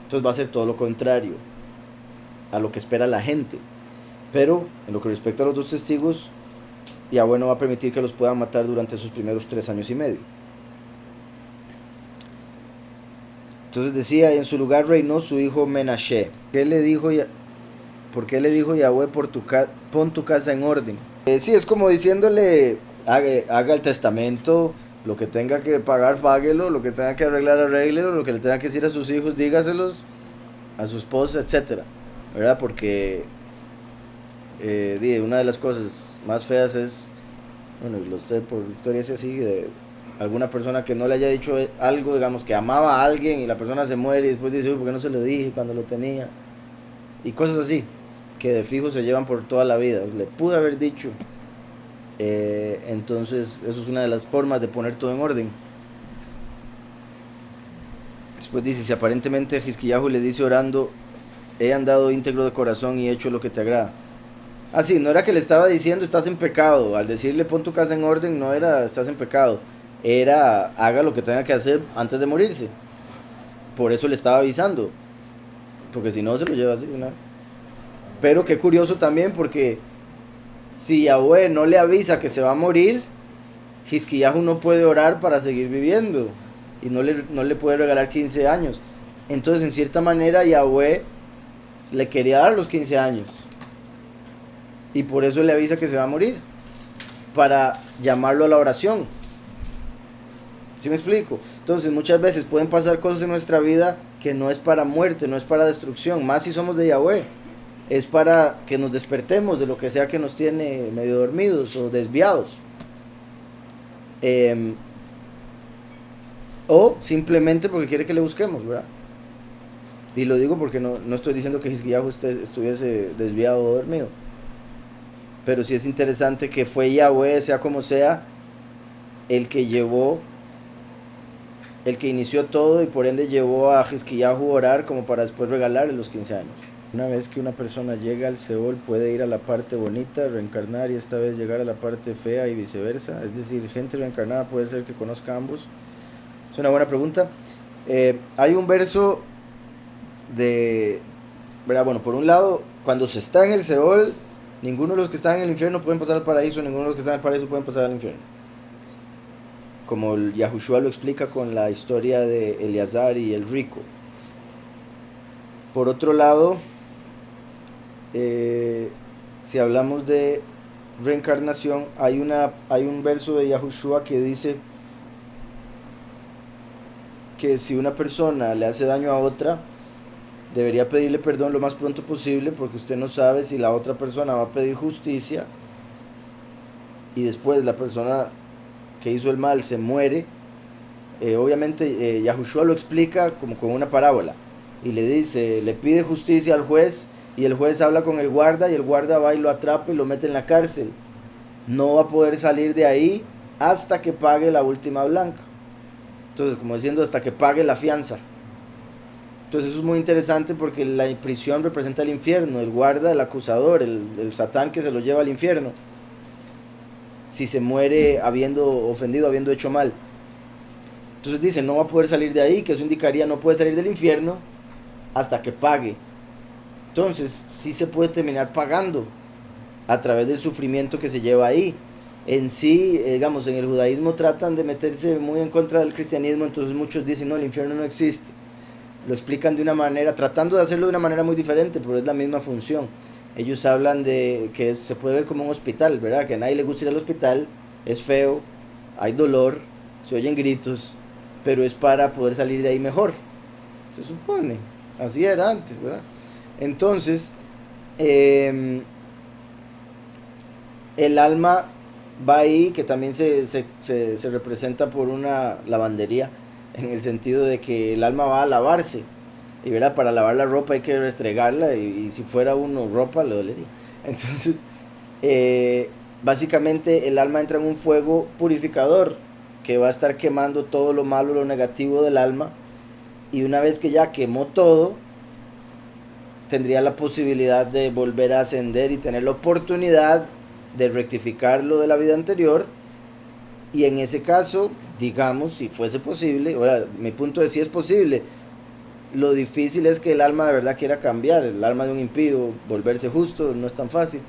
Entonces va a ser todo lo contrario a lo que espera la gente. Pero en lo que respecta a los 2 testigos, Yahweh no va a permitir que los puedan matar durante sus primeros 3 años y medio. Entonces decía, y en su lugar reinó su hijo Menashe. ¿Por qué le dijo Yahweh, pon tu casa en orden? Sí, es como diciéndole, haga el testamento, lo que tenga que pagar, páguelo, lo que tenga que arreglar, arréglelo, lo que le tenga que decir a sus hijos, dígaselos, a su esposa, etcétera, ¿verdad? Porque una de las cosas más feas es, bueno, lo sé por historias así, de alguna persona que no le haya dicho algo, digamos, que amaba a alguien y la persona se muere y después dice, uy, ¿por qué no se lo dije cuando lo tenía? Y cosas así, que de fijo se llevan por toda la vida. Le pude haber dicho. Entonces, eso es una de las formas de poner todo en orden. Después dice, si aparentemente Hizquiyahu le dice orando, he andado íntegro de corazón y he hecho lo que te agrada. Así, no era que le estaba diciendo estás en pecado. Al decirle pon tu casa en orden, no era estás en pecado. Era haga lo que tenga que hacer antes de morirse. Por eso le estaba avisando. Porque si no se lo lleva así, ¿no? Pero qué curioso también, porque si Yahweh no le avisa que se va a morir, Hizquiyahu no puede orar para seguir viviendo. Y no le puede regalar 15 años. Entonces, en cierta manera, Yahweh le quería dar los 15 años. Y por eso le avisa que se va a morir. Para llamarlo a la oración. ¿Sí me explico? Entonces, muchas veces pueden pasar cosas en nuestra vida que no es para muerte, no es para destrucción. Más si somos de Yahweh. Es para que nos despertemos de lo que sea que nos tiene medio dormidos o desviados. O simplemente porque quiere que le busquemos, ¿verdad? Y lo digo porque no estoy diciendo que Hizquiyahu estuviese desviado o dormido. Pero sí es interesante que fue Yahweh, sea como sea, el que inició todo y por ende llevó a Hizquiyahu a orar como para después regalarle los 15 años. Una vez que una persona llega al Seol, puede ir a la parte bonita, reencarnar y esta vez llegar a la parte fea y viceversa. Es decir, gente reencarnada puede ser que conozca a ambos. Es una buena pregunta. Hay un verso de, ¿verdad? Bueno, por un lado, cuando se está en el Seol, ninguno de los que están en el infierno pueden pasar al paraíso, ninguno de los que están en el paraíso pueden pasar al infierno. Como el Yahushua lo explica con la historia de Eleazar y el rico. Por otro lado, si hablamos de reencarnación, hay un verso de Yahushua que dice que si una persona le hace daño a otra, debería pedirle perdón lo más pronto posible, porque usted no sabe si la otra persona va a pedir justicia y después la persona que hizo el mal se muere. Obviamente Yahushua lo explica como con una parábola y le dice, le pide justicia al juez y el juez habla con el guarda y el guarda va y lo atrapa y lo mete en la cárcel. No va a poder salir de ahí hasta que pague la última blanca. Entonces, como diciendo, hasta que pague la fianza. Entonces eso es muy interesante porque la prisión representa el infierno, el guarda, el acusador, el satán que se lo lleva al infierno. Si se muere habiendo ofendido, habiendo hecho mal. Entonces dice, no va a poder salir de ahí, que eso indicaría no puede salir del infierno hasta que pague. Entonces sí se puede terminar pagando a través del sufrimiento que se lleva ahí. En sí, digamos, en el judaísmo tratan de meterse muy en contra del cristianismo, entonces muchos dicen, no, el infierno no existe. Lo explican de una manera, tratando de hacerlo de una manera muy diferente, pero es la misma función. Ellos hablan de que se puede ver como un hospital, ¿verdad? Que a nadie le gusta ir al hospital, es feo, hay dolor, se oyen gritos, pero es para poder salir de ahí mejor, se supone. Así era antes, ¿verdad? Entonces, el alma va ahí, que también se representa por una lavandería, en el sentido de que el alma va a lavarse. Y verá, para lavar la ropa hay que restregarla y si fuera uno ropa le dolería. Entonces, básicamente el alma entra en un fuego purificador que va a estar quemando todo lo malo, lo negativo del alma. Y una vez que ya quemó todo, tendría la posibilidad de volver a ascender y tener la oportunidad de rectificar lo de la vida anterior. Y en ese caso, digamos, si fuese posible, ahora mi punto de si es posible, lo difícil es que el alma de verdad quiera cambiar, el alma de un impío, volverse justo, no es tan fácil.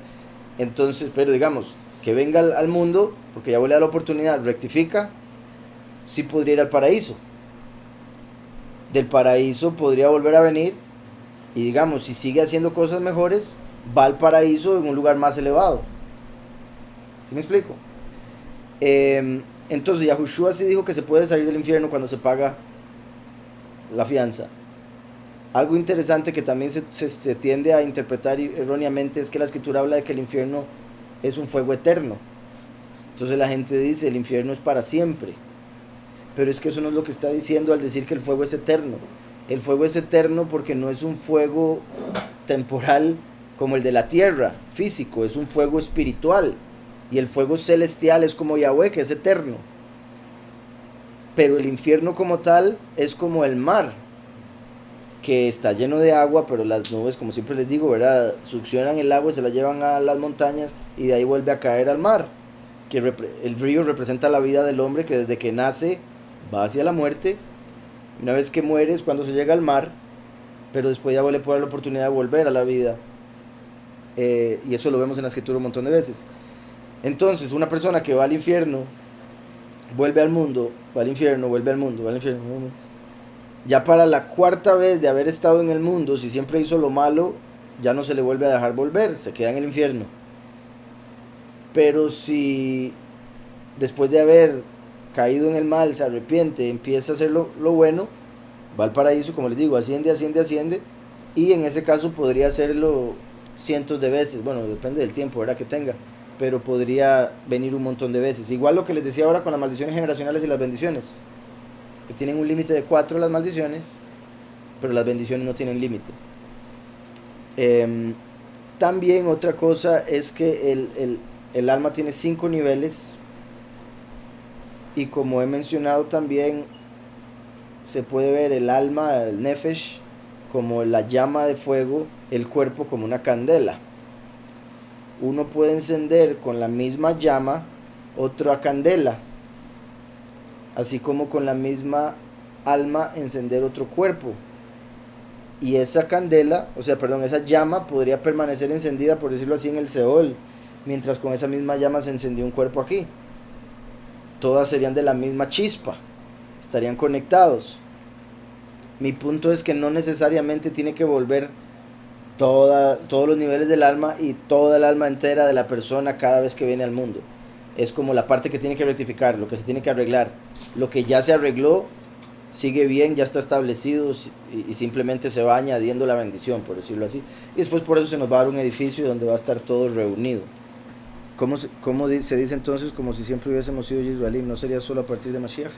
Entonces, pero digamos, que venga al mundo, porque ya vuelve a la oportunidad, rectifica, sí podría ir al paraíso. Del paraíso podría volver a venir y digamos, si sigue haciendo cosas mejores, va al paraíso en un lugar más elevado. ¿Sí me explico? Entonces Yahushua sí dijo que se puede salir del infierno cuando se paga la fianza. Algo interesante que también se tiende a interpretar erróneamente es que la escritura habla de que el infierno es un fuego eterno. Entonces la gente dice el infierno es para siempre. Pero es que eso no es lo que está diciendo al decir que el fuego es eterno. El fuego es eterno porque no es un fuego temporal como el de la tierra, físico, es un fuego espiritual. Y el fuego celestial es como Yahweh, que es eterno. Pero el infierno como tal es como el mar, que está lleno de agua, pero las nubes, como siempre les digo, ¿verdad?, succionan el agua y se la llevan a las montañas y de ahí vuelve a caer al mar. Que el río representa la vida del hombre que desde que nace va hacia la muerte. Una vez que muere es cuando se llega al mar, pero después ya le puede dar la oportunidad de volver a la vida. Y eso lo vemos en la escritura un montón de veces. Entonces, una persona que va al infierno, vuelve al mundo, va al infierno, vuelve al mundo, va al infierno, vuelve al mundo. Ya para la cuarta vez de haber estado en el mundo, si siempre hizo lo malo, ya no se le vuelve a dejar volver, se queda en el infierno. Pero si después de haber caído en el mal se arrepiente, empieza a hacer lo bueno, va al paraíso, como les digo, asciende, asciende, asciende, y en ese caso podría hacerlo cientos de veces, bueno, depende del tiempo, ¿verdad?, que tenga, pero podría venir un montón de veces. Igual lo que les decía ahora con las maldiciones generacionales y las bendiciones, que tienen un límite de 4 las maldiciones, pero las bendiciones no tienen límite. También otra cosa es que el alma tiene 5 niveles, y como he mencionado también, se puede ver el alma, el nefesh, como la llama de fuego el cuerpo como una candela. Uno puede encender con la misma llama otra candela, así como con la misma alma encender otro cuerpo. Y esa candela, esa llama podría permanecer encendida, por decirlo así, en el Seol, mientras con esa misma llama se encendió un cuerpo aquí. Todas serían de la misma chispa, estarían conectados. Mi punto es que no necesariamente tiene que volver todos los niveles del alma y toda el alma entera de la persona cada vez que viene al mundo. Es como la parte que tiene que rectificar, lo que se tiene que arreglar. Lo que ya se arregló sigue bien, ya está establecido y simplemente se va añadiendo la bendición, por decirlo así. Y después por eso se nos va a dar un edificio donde va a estar todo reunido. ¿Cómo se dice entonces como si siempre hubiésemos sido Yisraelim? ¿No sería solo a partir de Mashiach?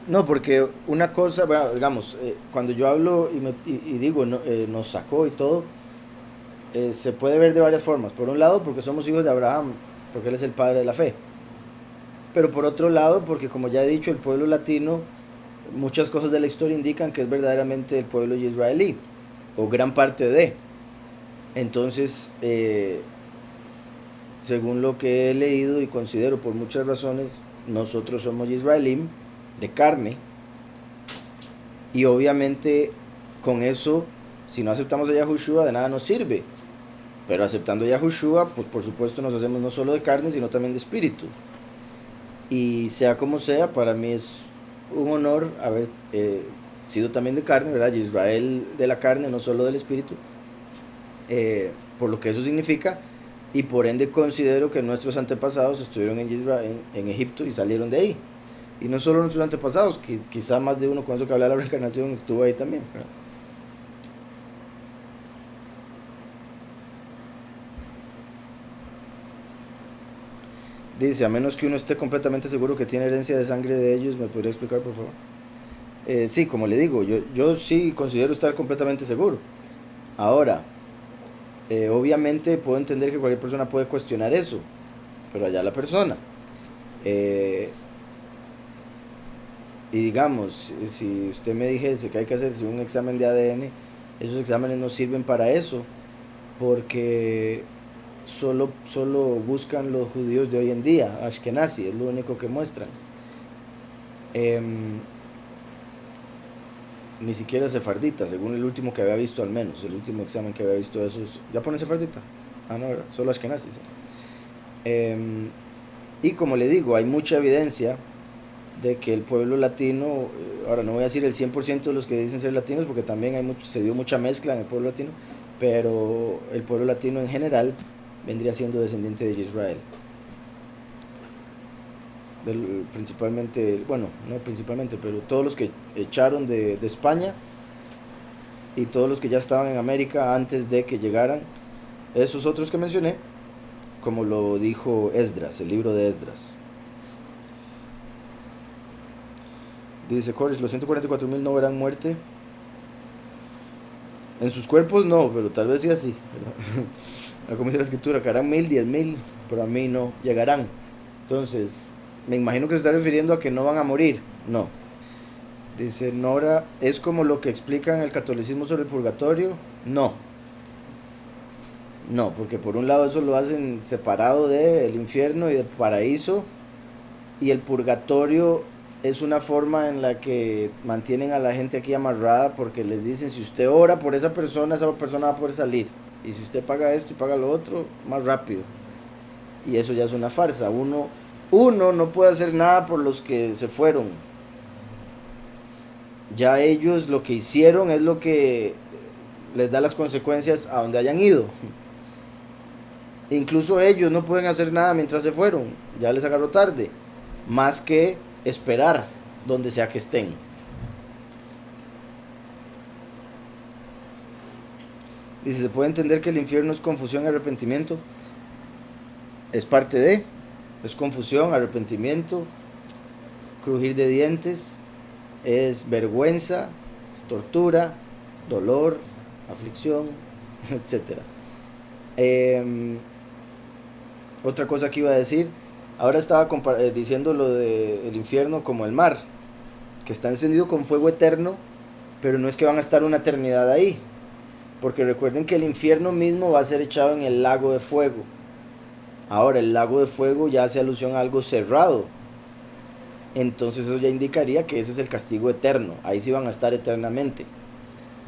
No, porque una cosa, bueno, digamos, cuando yo hablo y digo nos sacó y todo, se puede ver de varias formas. Por un lado, porque somos hijos de Abraham, porque él es el padre de la fe. Pero por otro lado, porque como ya he dicho, el pueblo latino, muchas cosas de la historia indican que es verdaderamente el pueblo israelí, o gran parte de. Entonces, según lo que he leído y considero por muchas razones, nosotros somos israelíes de carne, y obviamente con eso, si no aceptamos a Yahushua, de nada nos sirve. Pero aceptando a Yahushua, pues por supuesto nos hacemos no solo de carne, sino también de espíritu. Y sea como sea, para mí es un honor haber sido también de carne, ¿verdad? Israel de la carne, no solo del espíritu, por lo que eso significa, y por ende considero que nuestros antepasados estuvieron en Egipto y salieron de ahí. Y no solo nuestros antepasados, quizá más de uno con eso que habla de la reencarnación estuvo ahí también, ¿verdad? Dice, a menos que uno esté completamente seguro que tiene herencia de sangre de ellos, ¿me podría explicar, por favor? Sí, como le digo, yo sí considero estar completamente seguro. Ahora, obviamente puedo entender que cualquier persona puede cuestionar eso, pero allá la persona. Eh, y digamos, si usted me dijese que hay que hacerse un examen de ADN, esos exámenes no sirven para eso, porque solo buscan los judíos de hoy en día, Ashkenazi, es lo único que muestran. Ni siquiera sefardita, según el último que había visto al menos, el último examen que había visto de esos. ¿Ya pone sefardita? Ah, no, solo Ashkenazi. Sí. Y como le digo, hay mucha evidencia de que el pueblo latino, ahora no voy a decir el 100% de los que dicen ser latinos, porque también se dio mucha mezcla en el pueblo latino, pero el pueblo latino en general vendría siendo descendiente de Israel. Principalmente, bueno, no principalmente, pero todos los que echaron de España y todos los que ya estaban en América antes de que llegaran, esos otros que mencioné, como lo dijo Esdras, el libro de Esdras. Dice Coris, los 144.000 no verán muerte. En sus cuerpos no, pero tal vez sí así. Como dice la escritura, que harán 1.000, 10.000, pero a mí no llegarán. Entonces, me imagino que se está refiriendo a que no van a morir. No. Dice Nora, ¿es como lo que explican el catolicismo sobre el purgatorio? No. No, porque por un lado eso lo hacen separado del infierno y del paraíso, y el purgatorio es una forma en la que mantienen a la gente aquí amarrada, porque les dicen, si usted ora por esa persona va a poder salir, y si usted paga esto y paga lo otro, más rápido. Y eso ya es una farsa. Uno no puede hacer nada por los que se fueron. Ya ellos lo que hicieron es lo que les da las consecuencias a donde hayan ido. Incluso ellos no pueden hacer nada mientras se fueron, ya les agarró tarde, más que esperar donde sea que estén. Dice, ¿se puede entender que el infierno es confusión y arrepentimiento? Es parte de, es confusión, arrepentimiento, crujir de dientes, es vergüenza, es tortura, dolor, aflicción, etc. Otra cosa que iba a decir, ahora estaba diciendo lo del infierno como el mar, que está encendido con fuego eterno, pero no es que van a estar una eternidad ahí. porque recuerden que el infierno mismo va a ser echado en el lago de fuego. Ahora, el lago de fuego ya hace alusión a algo cerrado, entonces eso ya indicaría que ese es el castigo eterno, ahí sí van a estar eternamente.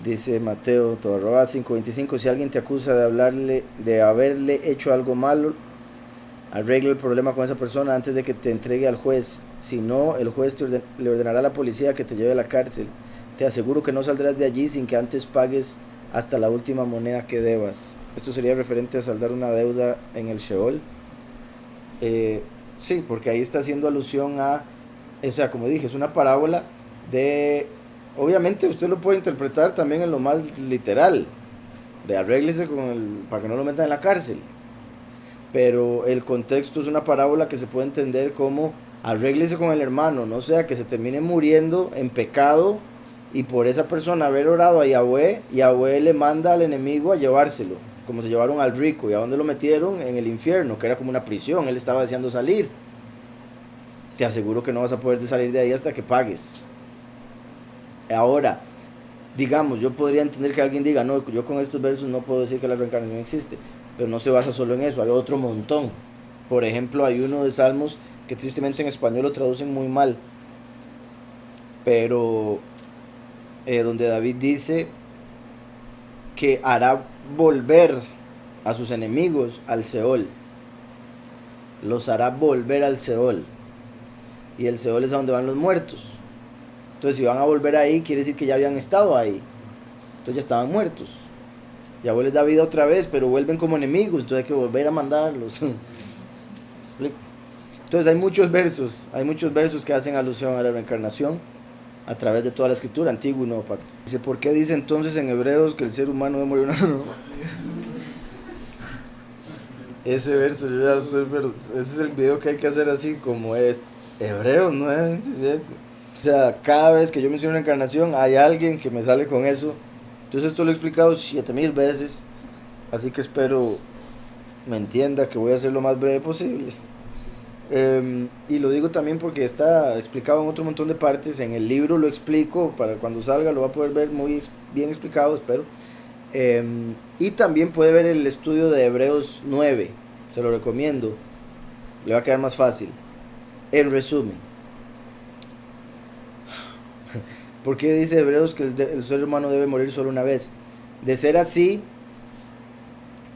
Dice Mateo 5:25, si alguien te acusa de haberle hecho algo malo, arregla el problema con esa persona antes de que te entregue al juez. Si no, el juez le ordenará a la policía que te lleve a la cárcel. Te aseguro que no saldrás de allí sin que antes pagues hasta la última moneda que debas. Esto sería referente a saldar una deuda en el Sheol. Sí, porque ahí está haciendo alusión a, o sea, como dije, es una parábola de, obviamente usted lo puede interpretar también en lo más literal, de arréglese para que no lo metan en la cárcel. Pero el contexto es una parábola que se puede entender como arréglese con el hermano, no sea que se termine muriendo en pecado y por esa persona haber orado a Yahweh, Yahweh le manda al enemigo a llevárselo, como se llevaron al rico. ¿Y a dónde lo metieron? En el infierno, que era como una prisión, él estaba deseando salir. Te aseguro que no vas a poder salir de ahí hasta que pagues. Ahora, digamos, yo podría entender que alguien diga, no, yo con estos versos no puedo decir que la reencarnación existe, pero no se basa solo en eso, hay otro montón. Por ejemplo, hay uno de Salmos que tristemente en español lo traducen muy mal, pero donde David dice que hará volver a sus enemigos al Seol, los hará volver al Seol, y el Seol es a donde van los muertos. Entonces si van a volver ahí, quiere decir que ya habían estado ahí, entonces ya estaban muertos. Yahweh les da vida otra vez, pero vuelven como enemigos, entonces hay que volver a mandarlos. Entonces hay muchos versos que hacen alusión a la reencarnación a través de toda la escritura, Antiguo y Nuevo Pacto. Dice, ¿por qué dice entonces en Hebreos que el ser humano debe morir una vez? Ese verso, ese es el video que hay que hacer así como es. Hebreos 9:27. O sea, cada vez que yo menciono reencarnación hay alguien que me sale con eso. Entonces esto lo he explicado 7000 veces, así que espero me entienda que voy a hacer lo más breve posible. Y lo digo también porque está explicado en otro montón de partes. En el libro lo explico, para cuando salga lo va a poder ver muy bien explicado, espero. Y también puede ver el estudio de Hebreos 9, se lo recomiendo, le va a quedar más fácil. En resumen, ¿por qué dice Hebreos que el ser humano debe morir solo una vez? De ser así,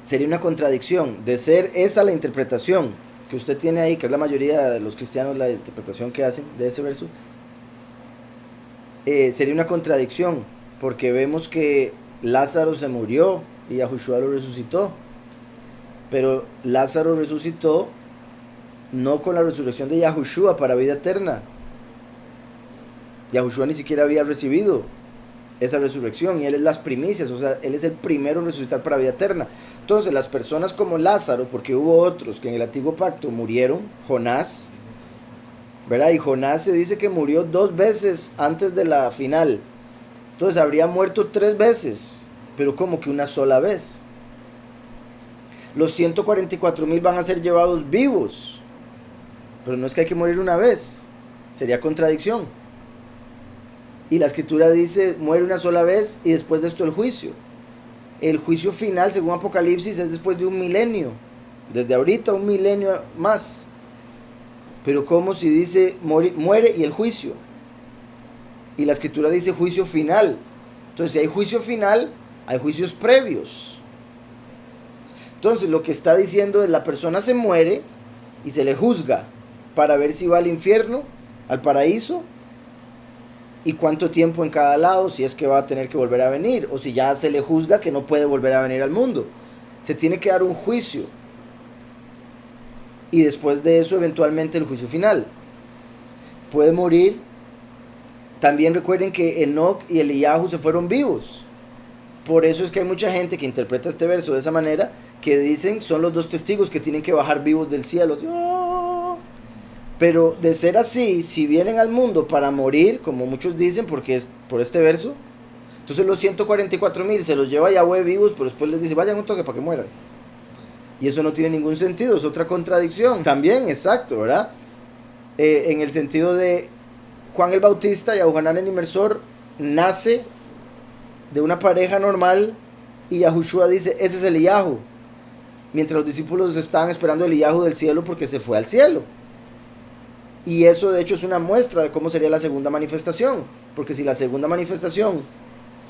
sería una contradicción. De ser esa la interpretación que usted tiene ahí, que es la mayoría de los cristianos la interpretación que hacen de ese verso, sería una contradicción, porque vemos que Lázaro se murió y Yahushua lo resucitó, pero Lázaro resucitó no con la resurrección de Yahushua para vida eterna. Yahushua ni siquiera había recibido esa resurrección y él es las primicias, o sea, él es el primero en resucitar para vida eterna. Entonces las personas como Lázaro, porque hubo otros que en el antiguo pacto murieron, Jonás, ¿verdad? Y Jonás se dice que murió 2 veces antes de la final, entonces habría muerto 3 veces, pero como que una sola vez. Los 144,000 van a ser llevados vivos, pero no es que hay que morir una vez, sería contradicción. Y la escritura dice, muere una sola vez y después de esto el juicio. El juicio final, según Apocalipsis, es después de 1 milenio. Desde ahorita 1 milenio más. Pero como si dice, muere y el juicio. Y la escritura dice juicio final. Entonces si hay juicio final, hay juicios previos. Entonces lo que está diciendo es, la persona se muere y se le juzga para ver si va al infierno, al paraíso, y cuánto tiempo en cada lado, si es que va a tener que volver a venir, o si ya se le juzga que no puede volver a venir al mundo. Se tiene que dar un juicio, y después de eso eventualmente el juicio final. Puede morir. También recuerden que Enoc y Eliyahu se fueron vivos. Por eso es que hay mucha gente que interpreta este verso de esa manera, que dicen son los 2 testigos que tienen que bajar vivos del cielo. Pero de ser así, si vienen al mundo para morir, como muchos dicen, porque es por este verso, entonces los 144,000 se los lleva Yahweh vivos, pero después les dice, vayan un toque para que mueran. Y eso no tiene ningún sentido, es otra contradicción. También, exacto, ¿verdad? En el sentido de Juan el Bautista, Yahuanán el Inmersor, nace de una pareja normal Y Yahushua dice, ese es Eliyahu. Mientras los discípulos estaban esperando el Eliyahu del cielo porque se fue al cielo. Y eso de hecho es una muestra de cómo sería la segunda manifestación. Porque si la segunda manifestación,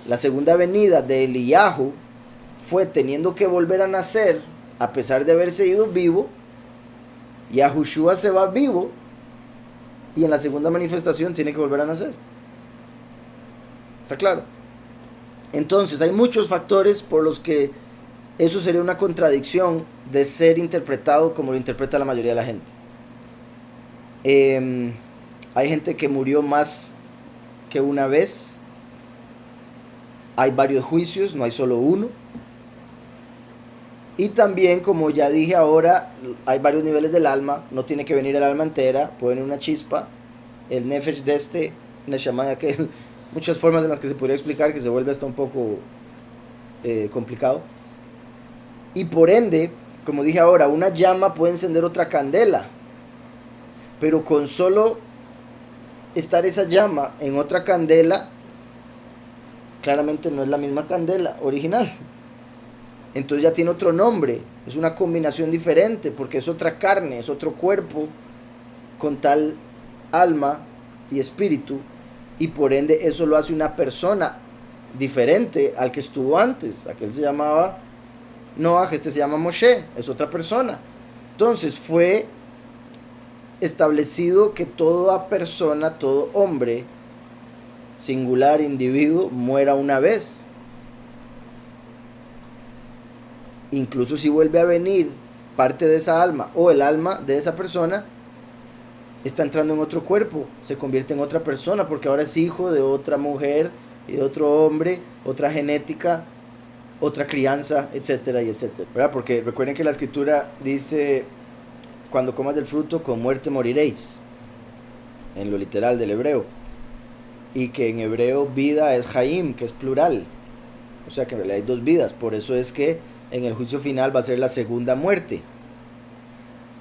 la segunda venida de Eliyahu fue teniendo que volver a nacer a pesar de haberse ido vivo, Yahushua se va vivo y en la segunda manifestación tiene que volver a nacer. ¿Está claro? Entonces hay muchos factores por los que eso sería una contradicción de ser interpretado como lo interpreta la mayoría de la gente. Hay gente que murió más que una vez. Hay varios juicios, no hay solo uno. Y también, como ya dije ahora, hay varios niveles del alma. No tiene que venir el alma entera, puede venir una chispa. El nefesh de este, neshama de aquel. Muchas formas en las que se podría explicar, que se vuelve hasta un poco complicado. Y por ende, como dije ahora, una llama puede encender otra candela. Pero con solo estar esa llama en otra candela, claramente no es la misma candela original. Entonces ya tiene otro nombre, es una combinación diferente, porque es otra carne, es otro cuerpo, con tal alma y espíritu, y por ende eso lo hace una persona diferente al que estuvo antes. Aquel se llamaba Noah, este se llama Moshe, es otra persona. Entonces fue establecido que toda persona, todo hombre, singular, individuo, muera una vez. Incluso si vuelve a venir parte de esa alma o el alma de esa persona, está entrando en otro cuerpo, se convierte en otra persona, porque ahora es hijo de otra mujer y de otro hombre, otra genética, otra crianza, etcétera y etcétera, ¿verdad? Porque recuerden que la escritura dice, cuando comas del fruto con muerte moriréis, en lo literal del hebreo, y que en hebreo vida es Haim, que es plural, o sea que en realidad hay dos vidas. Por eso es que en el juicio final va a ser la segunda muerte.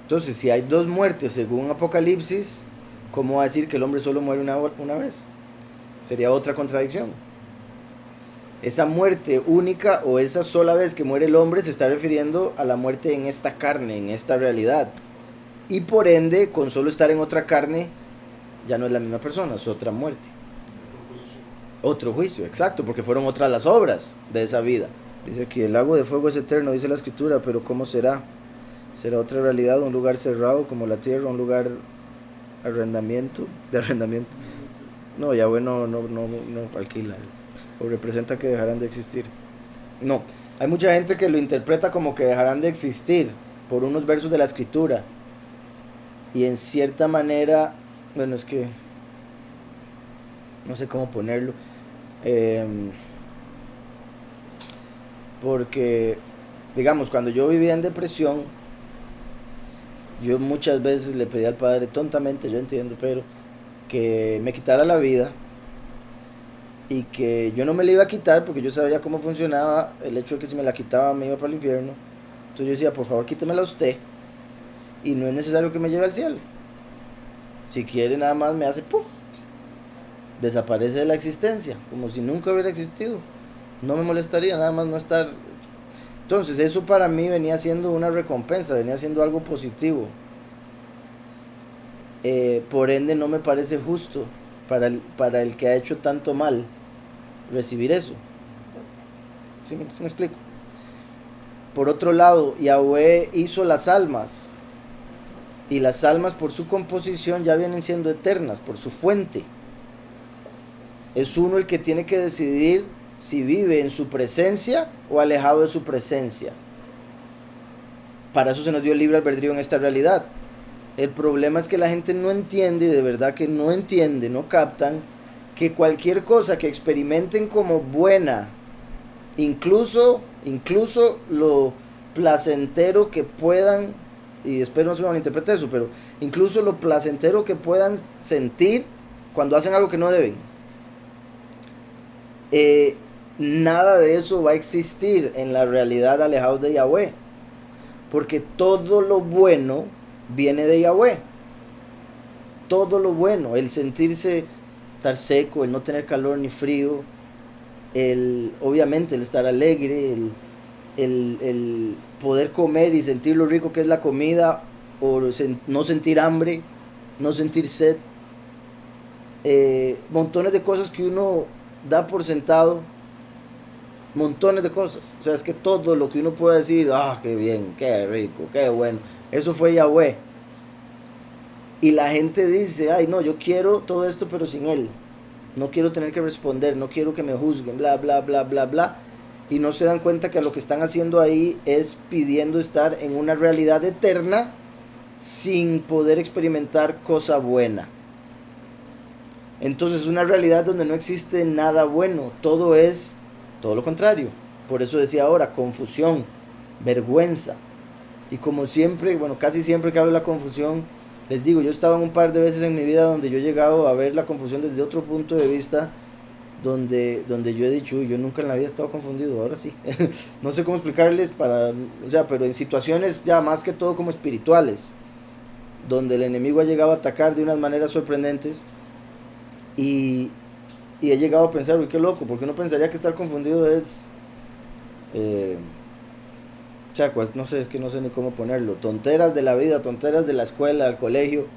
Entonces, si hay dos muertes según Apocalipsis, ¿cómo va a decir que el hombre solo muere una vez? Sería otra contradicción. Esa muerte única o esa sola vez que muere el hombre se está refiriendo a la muerte en esta carne, en esta realidad. Y por ende, con solo estar en otra carne, ya no es la misma persona, es otra muerte. Otro juicio, exacto, porque fueron otras las obras de esa vida. Dice que el lago de fuego es eterno, dice la escritura, pero ¿cómo será? ¿Será otra realidad, un lugar cerrado como la tierra, un lugar de arrendamiento? No, ya bueno, no alquila, o representa que dejarán de existir. No, hay mucha gente que lo interpreta como que dejarán de existir por unos versos de la escritura. Y en cierta manera, bueno, es que no sé cómo ponerlo. Porque, digamos, cuando yo vivía en depresión, yo muchas veces le pedí al Padre, tontamente, yo entiendo, pero que me quitara la vida y que yo no me la iba a quitar porque yo sabía cómo funcionaba el hecho de que si me la quitaba me iba para el infierno. Entonces yo decía, por favor, quítemela usted y no es necesario que me lleve al cielo. Si quiere nada más me hace ¡puf! Desaparece de la existencia, como si nunca hubiera existido. No me molestaría nada más no estar. Entonces eso para mí venía siendo una recompensa, venía siendo algo positivo. Por ende no me parece justo para el que ha hecho tanto mal recibir eso. ¿Sí me explico? Por otro lado, Yahweh hizo las almas, y las almas por su composición ya vienen siendo eternas, por su fuente. Es uno el que tiene que decidir si vive en su presencia o alejado de su presencia. Para eso se nos dio el libre albedrío en esta realidad. El problema es que la gente no entiende, de verdad que no entiende, no captan que cualquier cosa que experimenten como buena, incluso lo placentero que puedan, y espero no se malinterprete eso, pero incluso lo placentero que puedan sentir cuando hacen algo que no deben, nada de eso va a existir en la realidad alejados de Yahweh, porque todo lo bueno viene de Yahweh. Todo lo bueno, el sentirse, estar seco, el no tener calor ni frío, obviamente el estar alegre, el poder comer y sentir lo rico que es la comida, o no sentir hambre, no sentir sed, montones de cosas que uno da por sentado, montones de cosas. O sea, es que todo lo que uno puede decir, ah, qué bien, qué rico, qué bueno, eso fue Yahweh. Y la gente dice, ay, no, yo quiero todo esto, pero sin él. No quiero tener que responder, no quiero que me juzguen, bla, bla, bla, bla, bla. Y no se dan cuenta que lo que están haciendo ahí es pidiendo estar en una realidad eterna sin poder experimentar cosa buena. Entonces, una realidad donde no existe nada bueno, todo es todo lo contrario. Por eso decía ahora, confusión, vergüenza. Y como siempre, bueno, casi siempre que hablo de la confusión, les digo, yo he estado en un par de veces en mi vida donde yo he llegado a ver la confusión desde otro punto de vista, donde yo he dicho, uy, yo nunca en la vida he estado confundido, ahora sí. No sé cómo explicarles, o sea, pero en situaciones ya más que todo como espirituales, donde el enemigo ha llegado a atacar de unas maneras sorprendentes, y he llegado a pensar, uy, qué loco, porque uno pensaría que estar confundido es, o sea, no sé, es que no sé ni cómo ponerlo, tonteras de la vida, tonteras de la escuela, del colegio,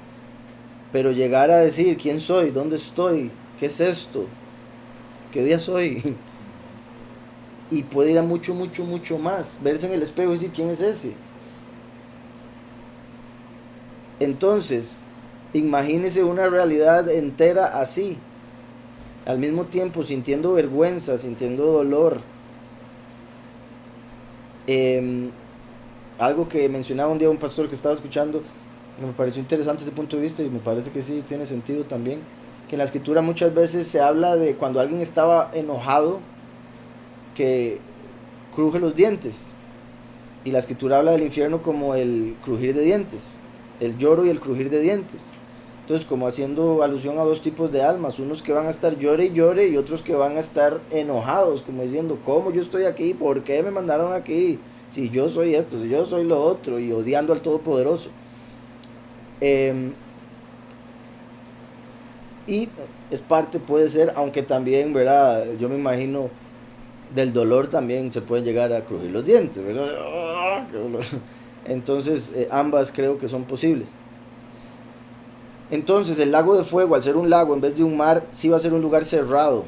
pero llegar a decir, ¿quién soy? ¿Dónde estoy? ¿Qué es esto? ¿Qué día soy? Y puede ir a mucho, mucho, mucho más, verse en el espejo y decir, ¿quién es ese? Entonces, imagínese una realidad entera así, al mismo tiempo sintiendo vergüenza, sintiendo dolor. Algo que mencionaba un día un pastor que estaba escuchando, que me pareció interesante ese punto de vista y me parece que sí tiene sentido también, que en la escritura muchas veces se habla de cuando alguien estaba enojado, que cruje los dientes, y la escritura habla del infierno como el crujir de dientes, el lloro y el crujir de dientes. Entonces, como haciendo alusión a dos tipos de almas, unos que van a estar llore y llore y otros que van a estar enojados, como diciendo, ¿cómo yo estoy aquí? ¿Por qué me mandaron aquí? Si yo soy esto, si yo soy lo otro, y odiando al Todopoderoso. Y es parte, puede ser, aunque también, ¿verdad? Yo me imagino del dolor también se pueden llegar a crujir los dientes, ¿verdad? ¡Ah, qué dolor! Entonces, ambas creo que son posibles. Entonces, el lago de fuego, al ser un lago en vez de un mar, sí va a ser un lugar cerrado.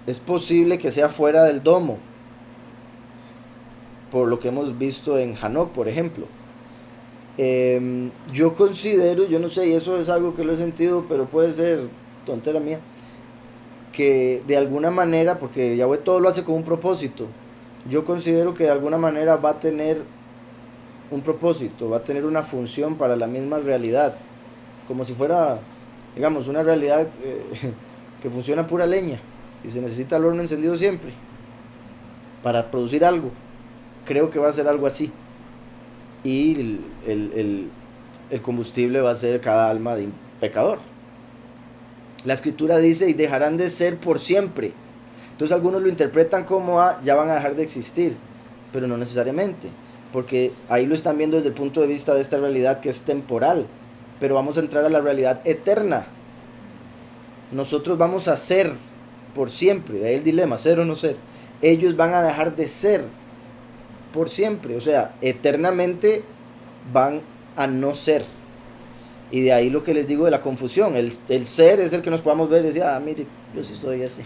Es posible que sea fuera del domo, por lo que hemos visto en Hanok, por ejemplo. Yo considero, yo no sé, y eso es algo que lo he sentido, pero puede ser tontera mía, que de alguna manera, porque Yahweh todo lo hace con un propósito, yo considero que de alguna manera va a tener un propósito, va a tener una función para la misma realidad, como si fuera, digamos, una realidad que funciona a pura leña y se necesita el horno encendido siempre para producir algo. Creo que va a ser algo así. Y el combustible va a ser cada alma de un pecador. La escritura dice, y dejarán de ser por siempre. Entonces algunos lo interpretan como ya van a dejar de existir, pero no necesariamente, porque ahí lo están viendo desde el punto de vista de esta realidad que es temporal, pero vamos a entrar a la realidad eterna. Nosotros vamos a ser por siempre, ahí el dilema, ser o no ser. Ellos van a dejar de ser por siempre, o sea, eternamente van a no ser. Y de ahí lo que les digo de la confusión, el ser es el que nos podamos ver y decir, mire, yo sí estoy así.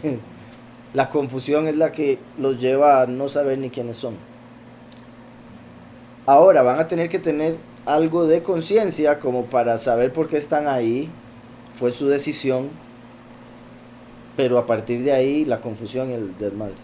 La confusión es la que los lleva a no saber ni quiénes son. Ahora van a tener que tener algo de conciencia como para saber por qué están ahí, fue su decisión, pero a partir de ahí la confusión y el desmadre.